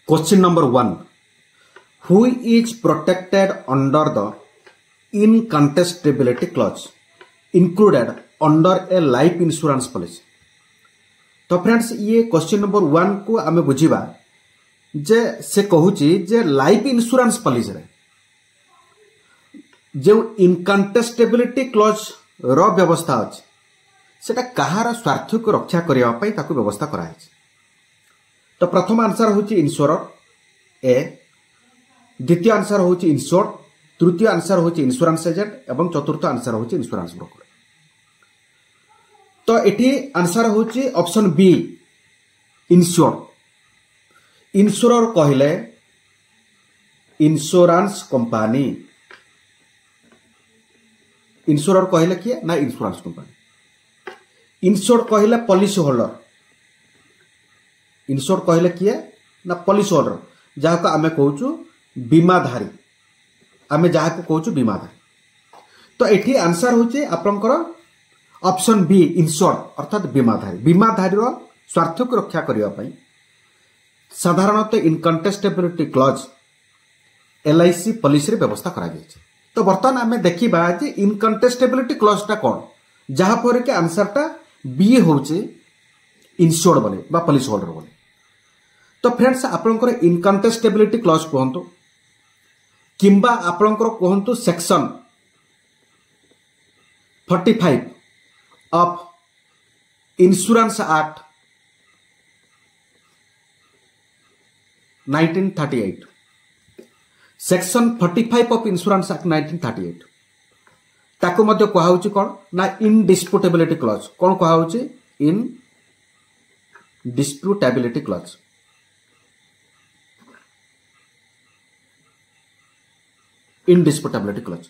Question number 1. Who is protected under the incontestability clause included under a life insurance policy? तो friends ये question number 1 को आमे बुझीबा जे से कहूची जे लाइफ इंश्योरेंस पॉलिसी रे जो इनकंटेस्टेबिलिटी क्लॉज रो व्यवस्था अछि सेटा कहार स्वार्थ को रक्षा करिया पई ताकू व्यवस्था कराय अछि। तो प्रथम आंसर होची इंश्योरर ए, द्वितीय आंसर होची इंश्योर्ड, तृतीय आंसर होची इंश्योरेंस एजेंट एवं चतुर्थ आंसर होची इंश्योरेंस ब्रोकर। तो एठी आंसर होची ऑप्शन बी इंश्योर्ड। इंश्योरर कहले इंश्योरेंस कंपनी, इंश्योरर कहले किए ना इंश्योरेंस कंपनी। इंश्योर्ड कहले पॉलिसी होल्डर, इंश्योर्ड कहले किए ना पॉलिसी होल्डर जहाँ को आमे कहूचु बीमाधारी, आमे जहाँ को कहूचु बीमाधारी। तो एठी आंसर होची आपनकर ऑप्शन बी इंश्योर्ड अर्थात बीमाधारी। बीमाधारी रो स्वार्थ को रक्षा करिया पई साधारणतः इनकंटेस्टेबिलिटी क्लॉज एलआईसी पॉलिसी रे व्यवस्था करा जाय छै। तो वर्तमान आमे देखिबा जे इनकंटेस्टेबिलिटी क्लॉज टा कोन, जहाँ पर के आंसर टा बी होची इंश्योर्ड बोले बा पॉलिसी होल्डर बोले। तो फ्रेंड्स आपनकर इनकंटेस्टेबिलिटी क्लॉज कहंतु किंबा आपनकर कहंतु section 45 of insurance act 1938, section 45 of insurance act 1938 ताको मध्य कहा होची कोन ना इनडिस्प्यूटेबिलिटी क्लॉज। कोन कहा होची इन डिस्प्यूटेबिलिटी क्लॉज। इनडिस्प्यूटेबिलिटी क्लॉज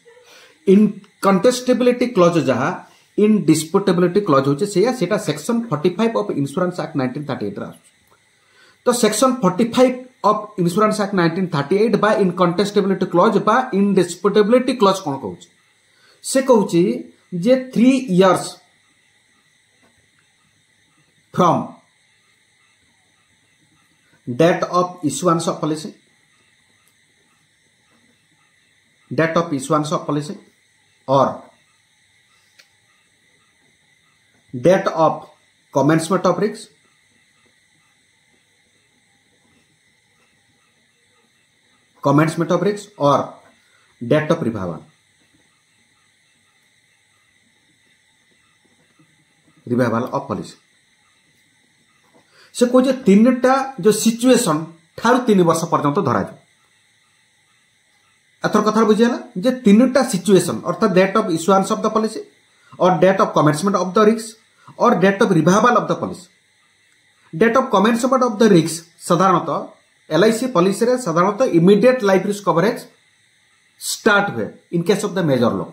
इनकंटेस्टेबिलिटी क्लॉज जहां इनडिस्प्यूटेबिलिटी क्लॉज होचे सेटा सेक्शन 45 ऑफ इंश्योरेंस एक्ट 1938 रा। तो सेक्शन 45 ऑफ इंश्योरेंस एक्ट 1938 बा इनकंटेस्टेबिलिटी क्लॉज बा इनडिस्प्यूटेबिलिटी क्लॉज कोन कहूची से कहूची जे 3 years from date of issuance of policy, date of issuance of policy और date of commencement of risk, commencement of risk और date of revival, revival of policy. से कहे तीनटा जो सिचुएशन ठारू 3 वर्ष पर्यंत धरा जाए। एथर कथा बुझीला जे तीनटा सिचुएशन अर्थात date of issuance of the policy और date of commencement of the risk और date of revival of the policy. Date of commencement of the risk साधारणतः एलआईसी पॉलिसी रे साधारणतः immediate life risk coverage start हुए in case of the major लोक।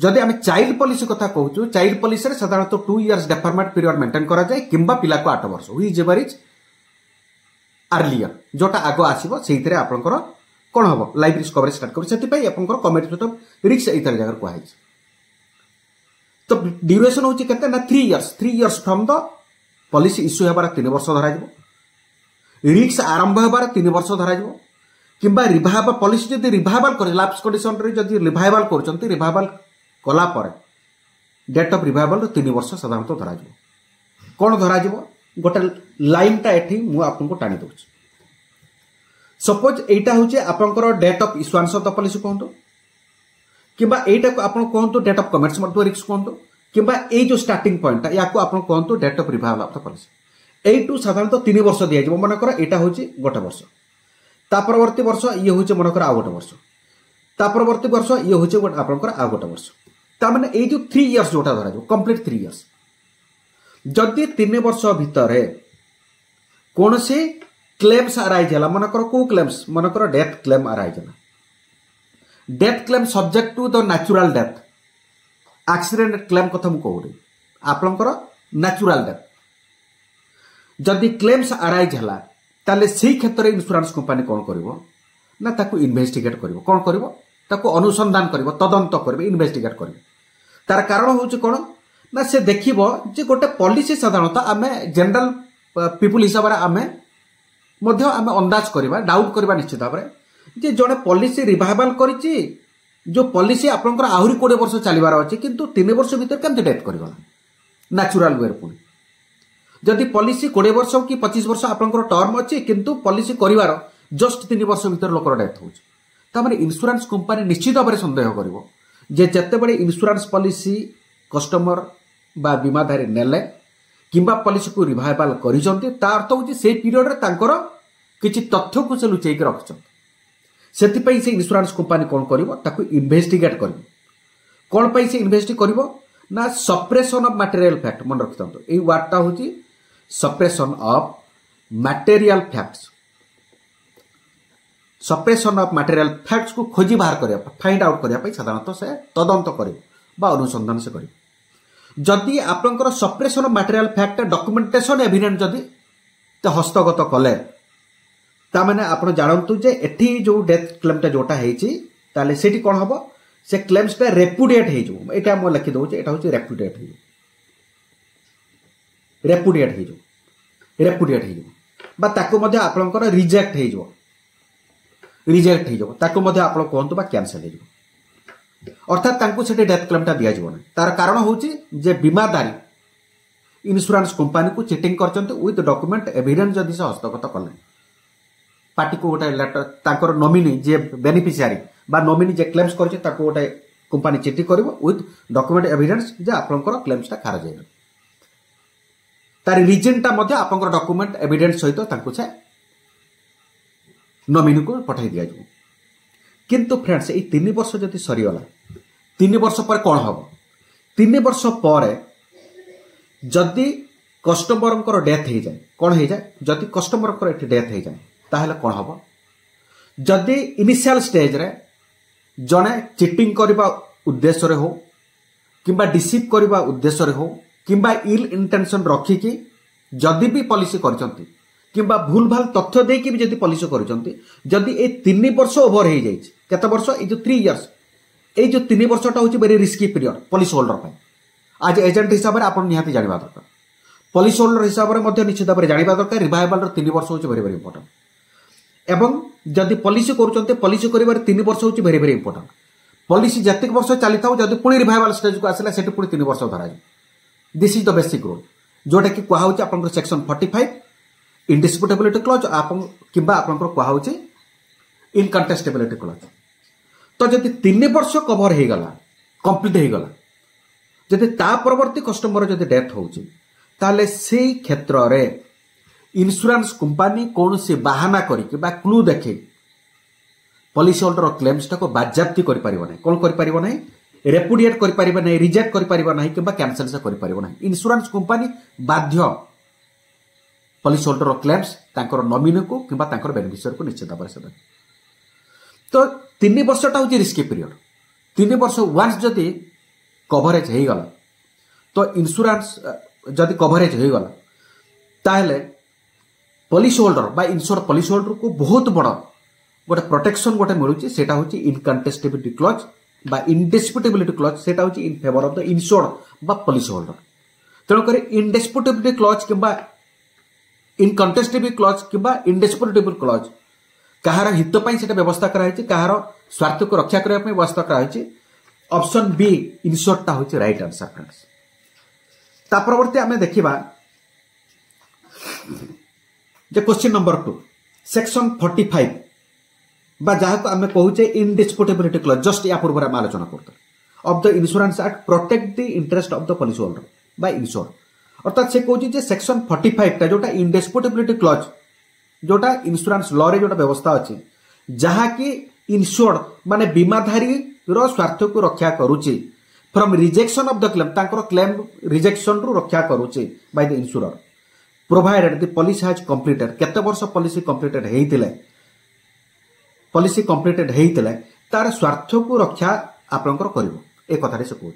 जदि आम child policy कथा कहूँ, चाइल्ड पॉलिसी रे साधारणतः 2 इयर्स डेफरमेंट पीरियड मेंटेन करा जाए किंबा पिला को 8 वर्ष हुई जेवरिज अर्लियर जोटा आगो आसीबो सेहितरे आपनकर कोन हबो लाइफ रिस्क कवरेज स्टार्ट करू। सेति पई आपनकर कमिटमेंट ऑफ रिस्क एतर जगह को आइछ। तो ड्यूरेशन होची केते ना 3 years, 3 years from the policy issue हेबार 3 वर्ष धरा जिवो, रिस्क आरंभ हेबार 3 वर्ष धरा जिवो किंबा रिवाइवल पॉलिसी जदि रिवाइवल करे लैप्स कंडीशन रे जदि रिवाइवल करचंती रिवाइवल कला पर डेट ऑफ रिवाइवल 3 वर्ष साधारणतः धरा जिवो। कोन धरा जिवो गोटे लाइन टा एठी मु आपनको टाणी दोछ। सपोज एटा होचे आपनकर date of issuance of the policy कहंतो किंबा एटा को आपन कहंतो date of commencement of risk कहंतो किंबा ए जो स्टार्टिंग पॉइंट या को आपन कहंतो date of revival of the policy. एटू साधारणतः 3 वर्ष दिया जिवो। मनकर एटा होची गोटे वर्ष, ता परवर्ती वर्ष ये होचे मनकर आ गोटे वर्ष, ता परवर्ती वर्ष ये होचे गोटे आपनकर आ गोटे वर्ष। ता माने ए जो 3 इयर्स जोटा धरा जो कंप्लीट 3 इयर्स। जदि 3 वर्ष भितर कौन से क्लेम्स अराइज है मनकर को क्लेम्स मनकर डेथ क्लेम अराइज है, death claim subject to the natural death accident claim कथा मु कहूनी आपनकर नेचुरल डेथ जदि क्लेम्स अराइज है ताले सेही क्षेत्र में इंश्योरेंस कंपनी कौन करिवो ना ताकू इन्वेस्टिगेट करिवो। कौन करिवो ताकू अनुसंधान करिवो, तदंत करिवो, इन्वेस्टिगेट करिवो। तार कारण होची कोन ना से देखिबो जे गोटे पॉलिसी साधारणतः आमे जनरल पीपुल हिसाब रे आमे ମଧ୍ୟ ଆମେ ଅନ୍ଦାଜ କରିବା ଡାଉଟ୍ କରିବା ନିଶ୍ଚିତ ଭାବରେ ଯେ ଜଣେ ପଲିସି ରିଭାଇଭାଲ କରିଛି जो पॉलिसी आपंकर आहरी 20 वर्ष चलबार अच्छे किंतु 3 वर्ष भीतर केमती डेथ करगला नेचुरल वे पुणी जदि पॉलिसी 20 वर्ष कि 25 वर्ष आपंकर टर्म अच्छे किंतु पॉलिसी करिवार जस्ट 3 वर्ष भीतर लोकर डेथ हो तामाने इंश्योरेंस कंपनी निश्चित भाव संदेह करिवो जे जते बड़े इंश्योरेंस पॉलिसी कस्टमर बा बीमाधारी नेले किंबा पॉलिसी को रिवाइवल करिसंती तार अर्थ होची से पीरियड रे तांकर किछि तथ्य को से लुचेई के रखछन सेतिपई से इंश्योरेंस कंपनी कौन करिवो ताकू इन्वेस्टिगेट करिवो कौन पई से इन्वेस्टिगेट करिवो ना सप्रेशन ऑफ मटेरियल फैक्ट मन रखितंतो ए वर्डटा होची suppression of material facts suppression of material facts को खोजी बाहर करिया फाइंड आउट करिया पई साधारणतः से तदंत करिवो बा अनुसंधान से करिवो जदि आपनकर suppression of material fact documentation evidence जदि ते हस्तगत कले तामाने आपण जानतु जे एठी जो डेथ क्लेमटा जोटा हेची ताले सेठी कोन हबो से क्लेम्सटा रेपुडिएट हे जो एटा म लिखि दउ जे एटा होची रेपुडिएट हे रेपुडिएट हे बा ताको मध्ये आपनकर रिजेक्ट हे जो ताको मध्ये आपण कोहंतु बा कैंसिल हे जो अर्थात तांको सेठी डेथ क्लेमटा दिया जिवो नै तार कारण होची जे बीमादारी इंश्योरेंस कंपनी को चीटिंग करचंते विथ डॉक्यूमेंट एविडेंस जदि से हस्तगत करले पार्टी को गोटे लेटर तांकर नॉमिनी जे बेनिफिशियरी बा नॉमिनी जे क्लेम्स करछे ताको गोटे कंपनी चिट्ठी करबो विथ डॉक्यूमेंट एविडेंस जे आपनकर क्लेम्सटा खारज हेला तार रीजनटा मध्ये आपनकर डॉक्यूमेंट एविडेंस सहित तांको से नॉमिनी को पठाई दिया जो किंतु फ्रेंड्स ए 3 वर्ष जति सरी गला 3 वर्ष पर कोन हबो 3 वर्ष पर जदि कस्टमरकर डेथ हे जाय कोन हे जाय जदि कस्टमरकर एठी डेथ हे जाय ताहले कोन हबो जदि इनिशियल स्टेज रे जने चिटिंग करबा उद्देश्य रे हो किंबा डिसीव करबा उद्देश्य रे हो किंबा इल इंटेंशन रखी कि जदि भी पॉलिसी करचंती किंबा भूल भाल तथ्य दे कि भी जदि पॉलिसी करचंती जदि ए 3 वर्ष ओवर हे जाय केते वर्ष ए जो 3 इयर्स ए जो 3 वर्षटा होची very risky period policy holder पय आज एजेंट हिसाब रे आपण निहाती जानिबा दरकार पॉलिसी होल्डर हिसाब रे मध्ये निश्चित भाव जानिबा दरकार रिवाइवल रो 3 वर्ष होची वेरी वेरी इंपोर्टेंट एवं जदि पॉलिसी करूचंते पॉलिसी करिवार 3 वर्ष होची वेरी वेरी इंपोर्टेंट पॉलिसी जतिक वर्ष चली थाउ जदि पुणी रिवाइवल स्टेज को आसिला सेठी पुणी 3 वर्ष धरा this is the basic rule जोटा कि कुहा होची आपन सेक्शन 45 इंडिस्प्यूटेबिलिटी क्लॉज आपन किबा आपन कुहा होची इनकंटेस्टेबिलिटी क्लॉज तो जदि 3 वर्ष कवर हे गला कंप्लीट हे गला जदि ता परवर्ती कस्टमर जदि डेथ होची ताले से क्षेत्र रे इंश्योरेंस कंपनी कौन से बाहाना करी बा क्लू देखे पॉलिसी होल्डर क्लेम्स को बाज्याप्ति करि परिबो नै कोन करि परिबो नै रेपुडिएट करि परिबो नै रिजेक्ट करि परिबो नै किबा कैंसिल से करि परिबो नै इंश्योरेंस कंपनी बाध्य पॉलिसी होल्डर क्लेम्स तांकर नॉमिनी को किबा तांकर बेनिफिशियरी को निश्चित भाव से तो 3 वर्षटा होची रिस्की पीरियड 3 वर्ष वंस जदि कवरेज हे गला तो इंश्योरेंस जदि कवरेज हे गला ताहले पॉलिसी होल्डर बा इंश्योर पॉलिसी होल्डर को बहुत बड़ गोटे प्रोटेक्शन गोटे मिलूची सेटा होची इनकंटेस्टेबिलिटी क्लॉज बा इंडिस्प्यूटेबिलिटी क्लॉज सेटा होची इन फेवर ऑफ द इंश्योर्ड बा पॉलिसी होल्डर तेणु करी इंडिस्प्यूटेबिलिटी क्लॉज किबा इनकंटेस्टेबिलिटी क्लॉज किबा इंडिस्प्यूटेबल क्लॉज कहार हित पई सेटा व्यवस्था करा हिची कहार स्वार्थ को रक्षा करबा पई व्यवस्था करा हिची ऑप्शन बी इंश्योर्डटा होची राइट आंसर फ्रेंड्स ता परवर्ती हमें देखिबा जे क्वेश्चन नंबर 2 सेक्शन 45 बा जहा को हमें कहूचे इंडिस्प्यूटेबिलिटी क्लॉज जस्ट या पूर्व हम आलोचना करते of the insurance act protect the interest of the policy holder बा इंश्योर अर्थात से कहूची जे सेक्शन 45 टा जोटा इंडिस्प्यूटेबिलिटी क्लॉज जोटा इंश्योरेंस लॉ रे जोटा व्यवस्था अछि जहा कि इंश्योर्ड माने बीमाधारी रो स्वार्थ को रक्षा करूची from rejection of the claim तांकर क्लेम रिजेक्शन रु रक्षा करूची by the insurer provided the policy has completed केते वर्ष पॉलिसी कंप्लीटेड हेइतिले पॉलिसी कंप्लीटेड हेइतिले तार स्वार्थ को रक्षा आपनकर करिवो ए कथा रे से कहू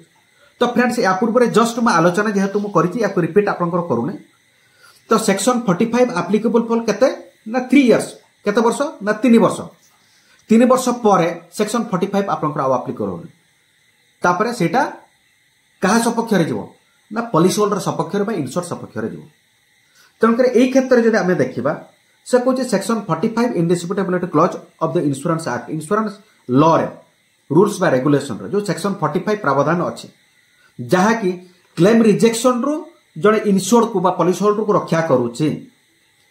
तो फ्रेंड्स या पूर्व रे जस्ट म आलोचना जेहेतु म करिछि या को रिपीट आपनकर करूने तो सेक्शन 45 एप्लीकेबल फॉर केते ना 3 इयर्स केते वर्ष ना 3 वर्ष 3 वर्ष परे सेक्शन 45 आपनकर आ एप्लीकेबल होने तापरे सेटा कहा सपक्ष रे जीवो ना पॉलिसी होल्डर सपक्ष रे बा इंश्योर सपक्ष रे जीवो तेणुकर यही क्षेत्र में जब आम देखा से कहूँ section 45 indisputability clause of the insurance act insurance law रे रूल्स बा रेगुलेशन रे जो सेक्शन 45 प्रावधान अच्छी जहाँकि क्लेम रिजेक्शन रु जड़े इनश्योर्ड को पॉलिसी होल्डर को रक्षा करुच्ची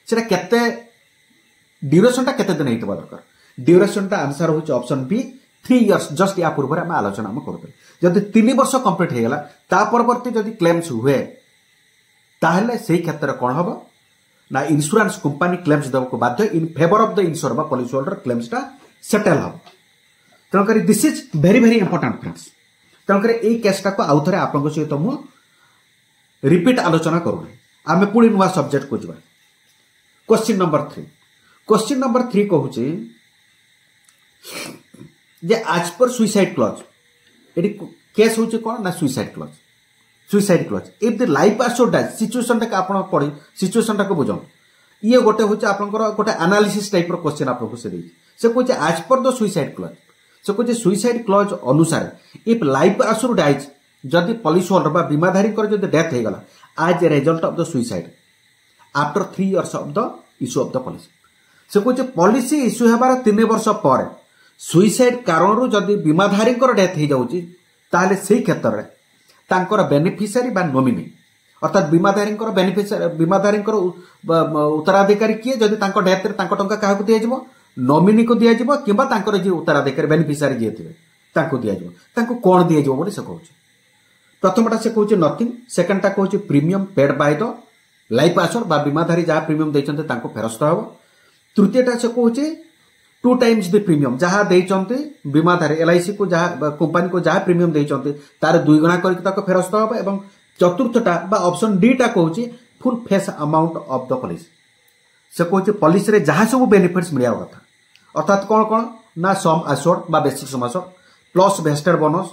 से केते ड्यूरेशन केते दिन होता दरकार ड्यूरेशन आंसर होची ऑप्शन बी 3 इयर्स जस्ट या पूर्व आम आलोचना करुते जदि 3 वर्ष कंप्लीट हो गला ता परवर्ती जदि क्लेम्स हुए ताहले सही क्षेत्र कौन हम ना इंश्योरेंस कंपनी क्लेम्स देवाक बाध्य in favour of the insured बा पॉलिसी होल्डर क्लेम्सटा सेटल हम तेणुकर this is very very important friends तेणुकर ये केसटा को आउ थे आप सहित मु रिपीट आलोचना करूँ आम पुणी नुआ सब्जेक्ट को जावा क्वेश्चन नंबर 3 कहूँ जे आज पर सुइसाइड क्लॉज ये केस होची कौन ना suicide clause if the life assured dies situation टा आपण पढ़ी सिचुएशन टा को बुझो ये गोटे होची आपनकर गोटे एनालिसिस टाइप रो क्वेश्चन आपको से देई से कहूँ आज पर द सुइसाइड क्लॉज से कहूँ सुइसाइड क्लॉज अनुसार इफ लाइफ एश्योर्ड डाइज जदि पॉलिसी होल्डर बा बीमाधारी जदि डेथ हो गला आज a result of the suicide after 3 years of the issue of the policy से कहूँ पॉलिसी इश्यू होबार 3 वर्ष पर सुइसाइड कारण जदि बीमाधारी डेथ हो जाउची ताहले सेही क्षेत्र रे तांकर बेनिफिशियरी बा नोमिनी अर्थात बीमाधारी बेनिफिशियरी बीमाधारी उत्तराधिकारी किए जदि तांको डेथ रे तांको टंका काहाकू दिया जिवो नोमिनी को दिया जिवो किबा तांकर जे उत्तराधिकारी बेनिफिशियरी जे थिबे तांको दिया जिवो तांको कोन दिया जिवो बोली से कहूची प्रथमटा से कहूँ नथिंग सेकेंडटा कहूँ premium paid by the life assured बा बीमाधारी जहाँ प्रीमियम देइचंते तांको फेरस्त हबो तृतीयटा से कहूँ 2 टाइम्स द प्रीमियम जहाँ देइचंते बीमाधारी एलआईसी को जहाँ कंपनी को जहाँ प्रीमियम देइचंते तार 2 गुणा करके ताको फेरस्त हबो एवं चतुर्थटा बा ऑप्शन डी टा कहूँ full face amount of the policy से कहूँ पॉलिसी रे जहाँ सब बेनिफिट्स मिलिया कथा अर्थात कौन कौन ना सम एश्योर्ड बा basic sum assured plus vested bonus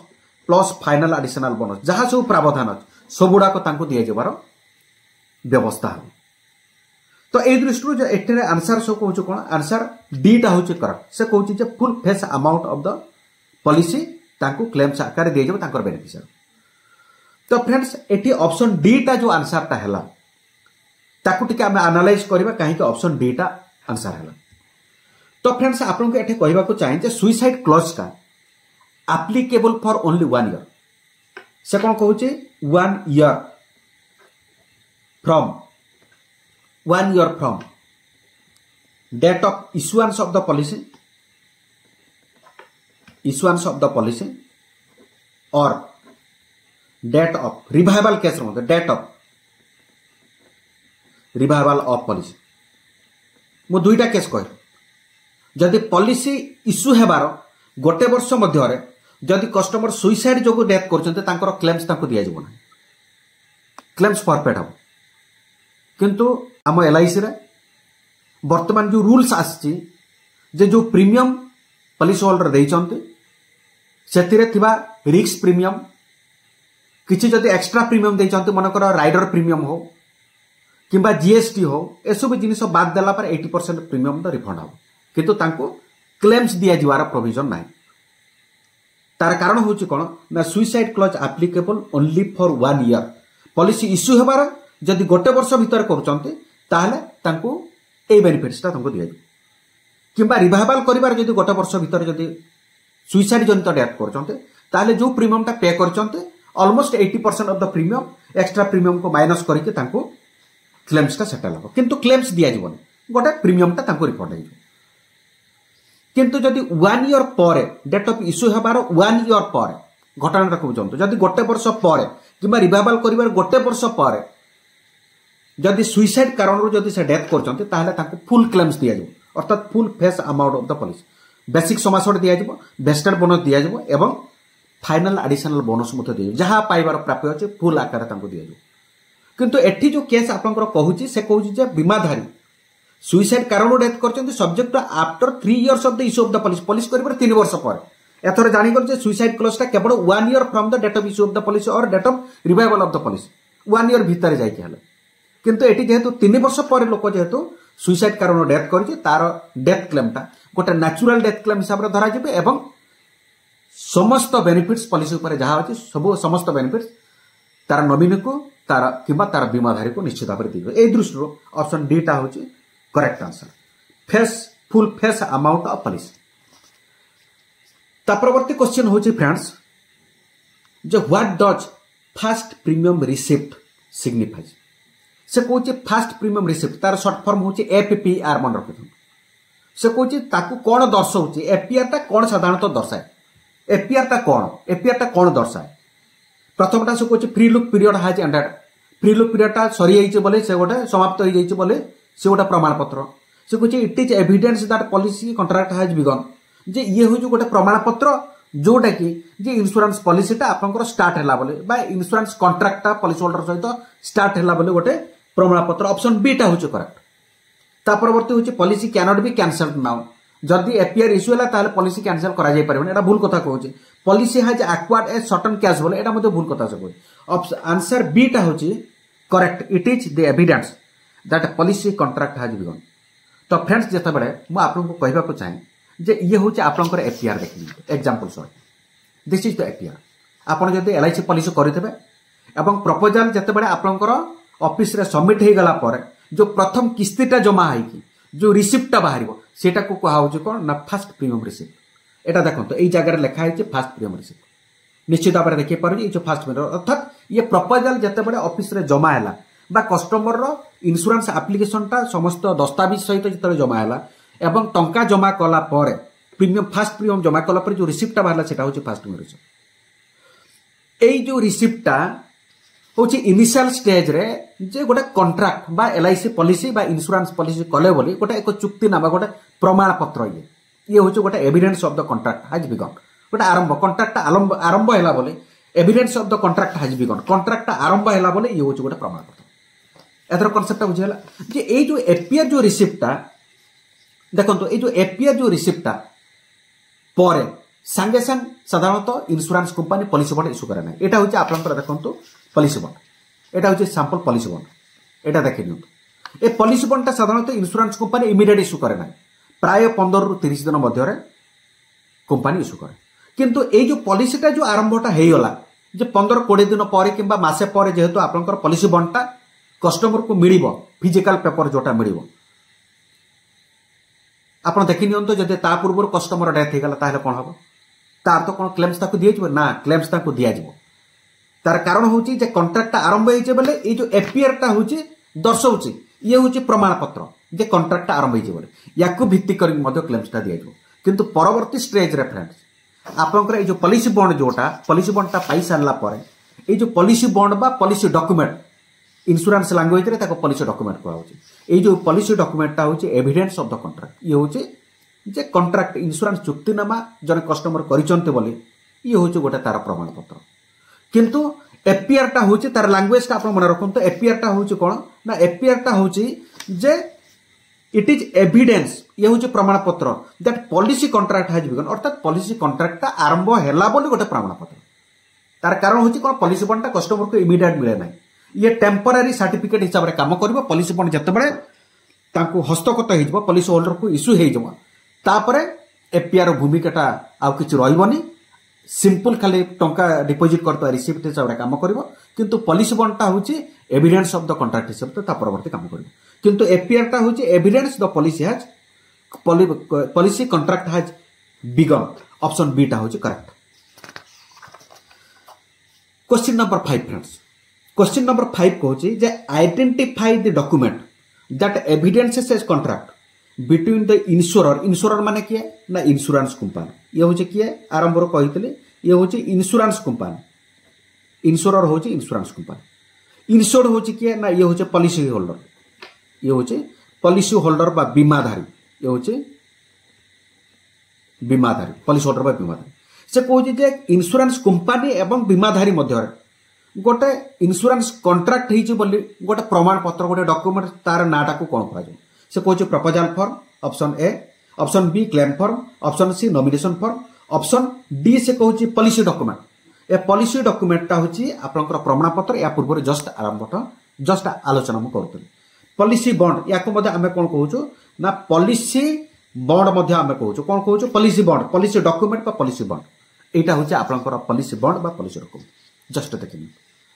plus final additional bonus जहाँ सब प्रावधान अच्छे सबुड़ाक दिजार व्यवस्था हो तो यही दृष्टि जो एटे आंसर सब कहूँ कौन आंसर डी टा हूँ करेक्ट से कहूँ full face amount of the policy claims आकार दी जाए बेनिफिशियरी तो फ्रेंड्स एटी ऑप्शन डी टा जो आंसर टा है ताकू टिके आम एनालाइज करबा कहीं ऑप्शन डी टा आंसर है तो फ्रेंड्स आपको एटे कहबाक चाहिए सुइसाइड क्लॉज का applicable for only 1 year से कौन कहूँ 1 year from date of issuance of the policy or date of revival case date of revival of policy मु दुईटा केस कह जदि पॉलिसी इश्यू हेबार गोटे वर्ष मध्य जदि कस्टमर सुइसाइड जो डेथ कर क्लेम्स दि जाना क्लेम्स परफेक्ट हम किंतु आम एलआईसी रे वर्तमान जो रूल्स आसी जो प्रीमियम पॉलिसी होल्डर देइचंती सेतिरे थिबा रिस्क प्रीमियम किछि जदि एक्स्ट्रा प्रीमियम देइचंती मनकर राइडर प्रीमियम हो किंबा जीएसटी हो एसबू जिनिस बाद देला पर 80% प्रीमियम रिफंड हो किंतु तांको क्लेम्स दिया जिवार प्रोविजन नाही तार कारण होची कोन ना suicide clause applicable only for 1 year policy issue हेबार जदि गोटे वर्ष भीतर करूचंते ताहले तांको ए बेनिफिट्सटा तांको दिया जाय किंबा रिवाइवल करिवार जदि गोटे वर्ष भीतर जदि सुइसाइड जनित डेथ करूचंते ताहले जो प्रीमियमटा पे करूचंते almost 80% of the premium extra premium को माइनस करके तांको क्लेम्सटा सेटल हो किंतु क्लेम्स दिया जीवनी गोटे प्रीमियमटा तांको रिफंड हो किंतु जदि 1 ईयर पर date of issue Heber 1 year पर घटना बुझंतु जदि गोटे वर्ष पर किंबा रिवाइवल करिवार गोटे वर्ष पर जदि सुइसाइड कारण जदि से डेथ करचंते ताहले तांको फुल क्लेम्स दिया जाय अर्थात full face amount of the policy basic समासोड दिया जाय वेस्टेड बोनस दिया जाय एवं फाइनल एडिशनल बोनस मते दिया जहां पाइबार प्राप्य अछि फुल आकार तांको दिया जाय किंतु एठी जो केस आपनकर कहूची से कहूची जे बीमाधारी सुइसाइड कारण डेथ करचंती subject after 3 years of the issue of the policy करिबार 3 वर्ष पर एथर जानि कर जे सुइसाइड क्लॉज ता केवल 1 year from the date of issue of the policy और date of revival of the policy 1 year भीतर जाय के हले किंतु एटी जेहेतु 3 वर्ष पर लोक जेहेतु सुइसाइड कारण डेथ करछि तार डेथ क्लेमटा गोटे नेचुरल डेथ क्लेम हिसाब रे धरा जिबे एवं समस्त बेनिफिट्स पॉलिसी ऊपर जहाँ अच्छी सब समस्त बेनिफिट्स तार नॉमिनी को तार किंबा तार बीमाधारी को निश्चित भाव में दी ए दृष्टि ऑप्शन डी टा हूँ correct answer face full face amount of policy. परवर्ती क्वेश्चन होची फ्रेंड्स जो what does fast premium receipt signifies. से कहूँ फास्ट प्रीमियम रिसिप्ट तार सर्ट फॉर्म होची एपीआर मन रखिथु। से कहूँ ताकू कौन दर्शाऊँ एपीआर टा कौन साधारणतः दर्शाए एपीआर टा कौन दर्शाए। प्रथमटा से कहूँ फ्री लुक पीरियड हाज एंडेड फ्री लुक पीरियड टा सरी जाइए बोले से गोटे समाप्त हो जाइए बोले से गोटे प्रमाण पत्र। से कहूँ it is evidence that policy contract हाज बिगन जे ये हूँ गोटे प्रमाण पत्र जोटा कि जे इंश्योरेंस पॉलिसीटा आपंकर स्टार्ट हैला बोले बा इंश्योरेंस कॉन्ट्रैक्ट पॉलिसी होल्डर सहित स्टार्ट हैला बोले गोटे प्रमाण पत्र। ऑप्शन बी टा होची करेक्ट। ता परवर्ती होची policy cannot be cancelled now जदि एपीआर इश्यू हैला ताले पॉलिसी कैंसल करा जाय परबे एटा भूल कथा कहूची। Policy has acquired a certain cash बोले एटा मध्ये भूल कथा से कहूची। आंसर बी टा होची correct it is the evidence that policy contract has begin. तो फ्रेंड्स जते बडे मु आपनको कहबा को चाहे जे ये होची आपनकर एपीआर देखि example sir this is the APR. आपन जदि एलआईसी पॉलिसी करितबे एवं प्रपोजल जते बडे आपनकर ऑफिस रे सबमिट हे गला पर जो प्रथम किस्तीटा जमा है कि जो रिसिप्टटा बाहरिबो सेटा को कहा होची कोन ना फास्ट प्रीमियम रिसिप्ट। एटा देखो तो एई जगह लिखा है फास्ट प्रीमियम रिसिप्ट निश्चित भाव देखि पारो ये जो फास्ट प्रीमियम अर्थात ये प्रपोजल जते बडे ऑफिस रे जमा हैला बा कस्टमर रो इंश्योरेंस एप्लिकेशन टा समस्त दस्तावेज सहित जते जमा हैला एवं टंका जमा कला पर प्रीमियम फास्ट प्रीमियम जमा कला पर जो रिसिप्टटा बाहरला सेटा होची फास्ट प्रीमियम रिसिप्ट। एई जो रिसिप्टटा होची इनिशियल स्टेज रे जे गोटे कॉन्ट्रैक्ट बा एलआईसी पॉलिसी बा इंश्योरेंस पॉलिसी कले बोली गोटे एक चुक्तिनामा गोटे प्रमाण पत्र ये होची गोटे evidence of the contract has begin गोटे आरंभ कॉन्ट्रैक्ट आरंभ हैला बोले evidence of the contract has begin contract आरंभ हैला बोले ये होची गोटे प्रमाण पत्र। एथर कांसेप्ट बुझियला जे ए जो एपीआर जो रिसिप्टटा देखो ये जो एपीआर जो रिसिप्टटा पर सांगे सांग साधारणतः insurance company policy bond issue करे ना। एटा होची आपनकर देखंतु पॉलिसी बॉन्ड एटा होची सैंपल पॉलिसी बॉन्ड एटा देखि नियंतु। ए पॉलिसी बॉन्डटा साधारणतः इंश्योरेंस कंपनी इमीडिएट इश्यू करे ना प्राय 15 रु 30 दिन मध्य रे कंपनी इश्यू करे। किंतु ए जो पॉलिसीटा जो आरंभटा हेई गला जे 15-20 दिन पर किंबा मासे पर जेहेतु आपनकर पॉलिसी बॉन्डटा कस्टमर को मिलिबो फिजिकल पेपर जोटा मिलिबो आपण देखि नियंतु जदि ता पूर्व कस्टमर डेथ हे गला ताले कोन हबो तार तो कोन क्लेम्स ताको दिया जिवो ना क्लेम्स ताको दिया जिवो। तार कारण होची जे कॉन्ट्रैक्ट आरंभ होइचे बेले ए जो एपीआर टा होची दर्शाउची ये होची प्रमाण पत्र जे कॉन्ट्रैक्ट आरंभ होइचे बेले याकू भित्ति करी मध्य क्लेम्स टा दिया जिवो। किंतु परवर्ती स्टेज रे फ्रेंड्स आपनकर ए जो पॉलिसी बॉन्ड जोटा पॉलिसी बॉन्ड ता पाई सारला परे ए जो पॉलिसी बॉन्ड बा पॉलिसी डॉक्यूमेंट इंश्योरेंस लैंग्वेज रे ताको पॉलिसी डॉक्यूमेंट कहवा होची। ए जो पॉलिसी डॉक्यूमेंट टा होची एविडेंस ऑफ द कॉन्ट्रैक्ट ये होची जे कॉन्ट्रैक्ट इंश्योरेंस चुक्तिनामा जने कस्टमर करिचंते बोले ये होची गोटे तार प्रमाण पत्र। किंतु एपीआर टा होची तार लैंग्वेज टा आपण मन रखंतो एपीआर टा होची कोन ना एपीआर टा होची जे इट इज एविडेंस ये होची प्रमाण पत्र that policy contract has begin अर्थात पॉलिसी कॉन्ट्रैक्ट ता आरंभ हैला बोली गोटे प्रमाण पत्र। तार कारण होची कोन पॉलिसी बॉन्ड टा कस्टमर को इमीडिएट मिले नाही ये टेम्पररी सर्टिफिकेट हिसाब रे काम करबो। पॉलिसी बॉन्ड जते बळे तांको हस्तगत हे जबो पॉलिसी होल्डर को इश्यू हे जबो तापरे एपीआर भूमिकाटा आ किछि रहिबोनी सिंपल खाली टंका डिपॉजिट करतो रिसिप्ट हिसाब रे काम करबो। किंतु पॉलिसी बॉन्डटा होची एविडेंस ऑफ द कॉन्ट्रैक्ट हिसाब ता परवर्ती काम करबो। किंतु एपीआर टा होची evidence the policy has policy contract has begun. Option B टा होची correct. Question number 5 friends question number 5 कहूची जे identify the document that evidences as contract between the insurer माने किए ना इंश्योरेंस कंपनी ये होचे किए आरंभ रो कहितले ये होचे इंश्योरेंस कंपनी इंश्योरर होचे इंश्योरेंस कंपनी इंश्योर्ड होचे किए ना ये होचे पॉलिसी होल्डर ये होचे पॉलिसी होल्डर बा बीमाधारी ये होचे बीमाधारी पॉलिसी होल्डर बा बीमाधारी से कहूची जे इंश्योरेंस कंपनी एवं बीमाधारी मध्य गोटे इंश्योरेंस कॉन्ट्रैक्ट होइची बोली गोटे प्रमाण पत्र गोटे डॉक्यूमेंट तार नाटा को कोन करा से कहूची proposal form option A option B claim form option C nomination form option D से कहूची पॉलिसी डॉक्यूमेंट ए पॉलिसी डॉक्यूमेंट टा होची आपनकर प्रमाण पत्र या पूर्व जस्ट आरंभटा जस्ट आलोचना म करतली। पॉलिसी बॉन्ड याको मध्ये आमे कोन कहूचो ना पॉलिसी बॉन्ड मध्ये आमे कहूचो कोन कहूचो पॉलिसी बॉन्ड पॉलिसी डॉक्यूमेंट बा पॉलिसी बॉन्ड एटा होची आपनकर पॉलिसी बॉन्ड बा पॉलिसी डॉक्यूमेंट जस्ट देखिनी।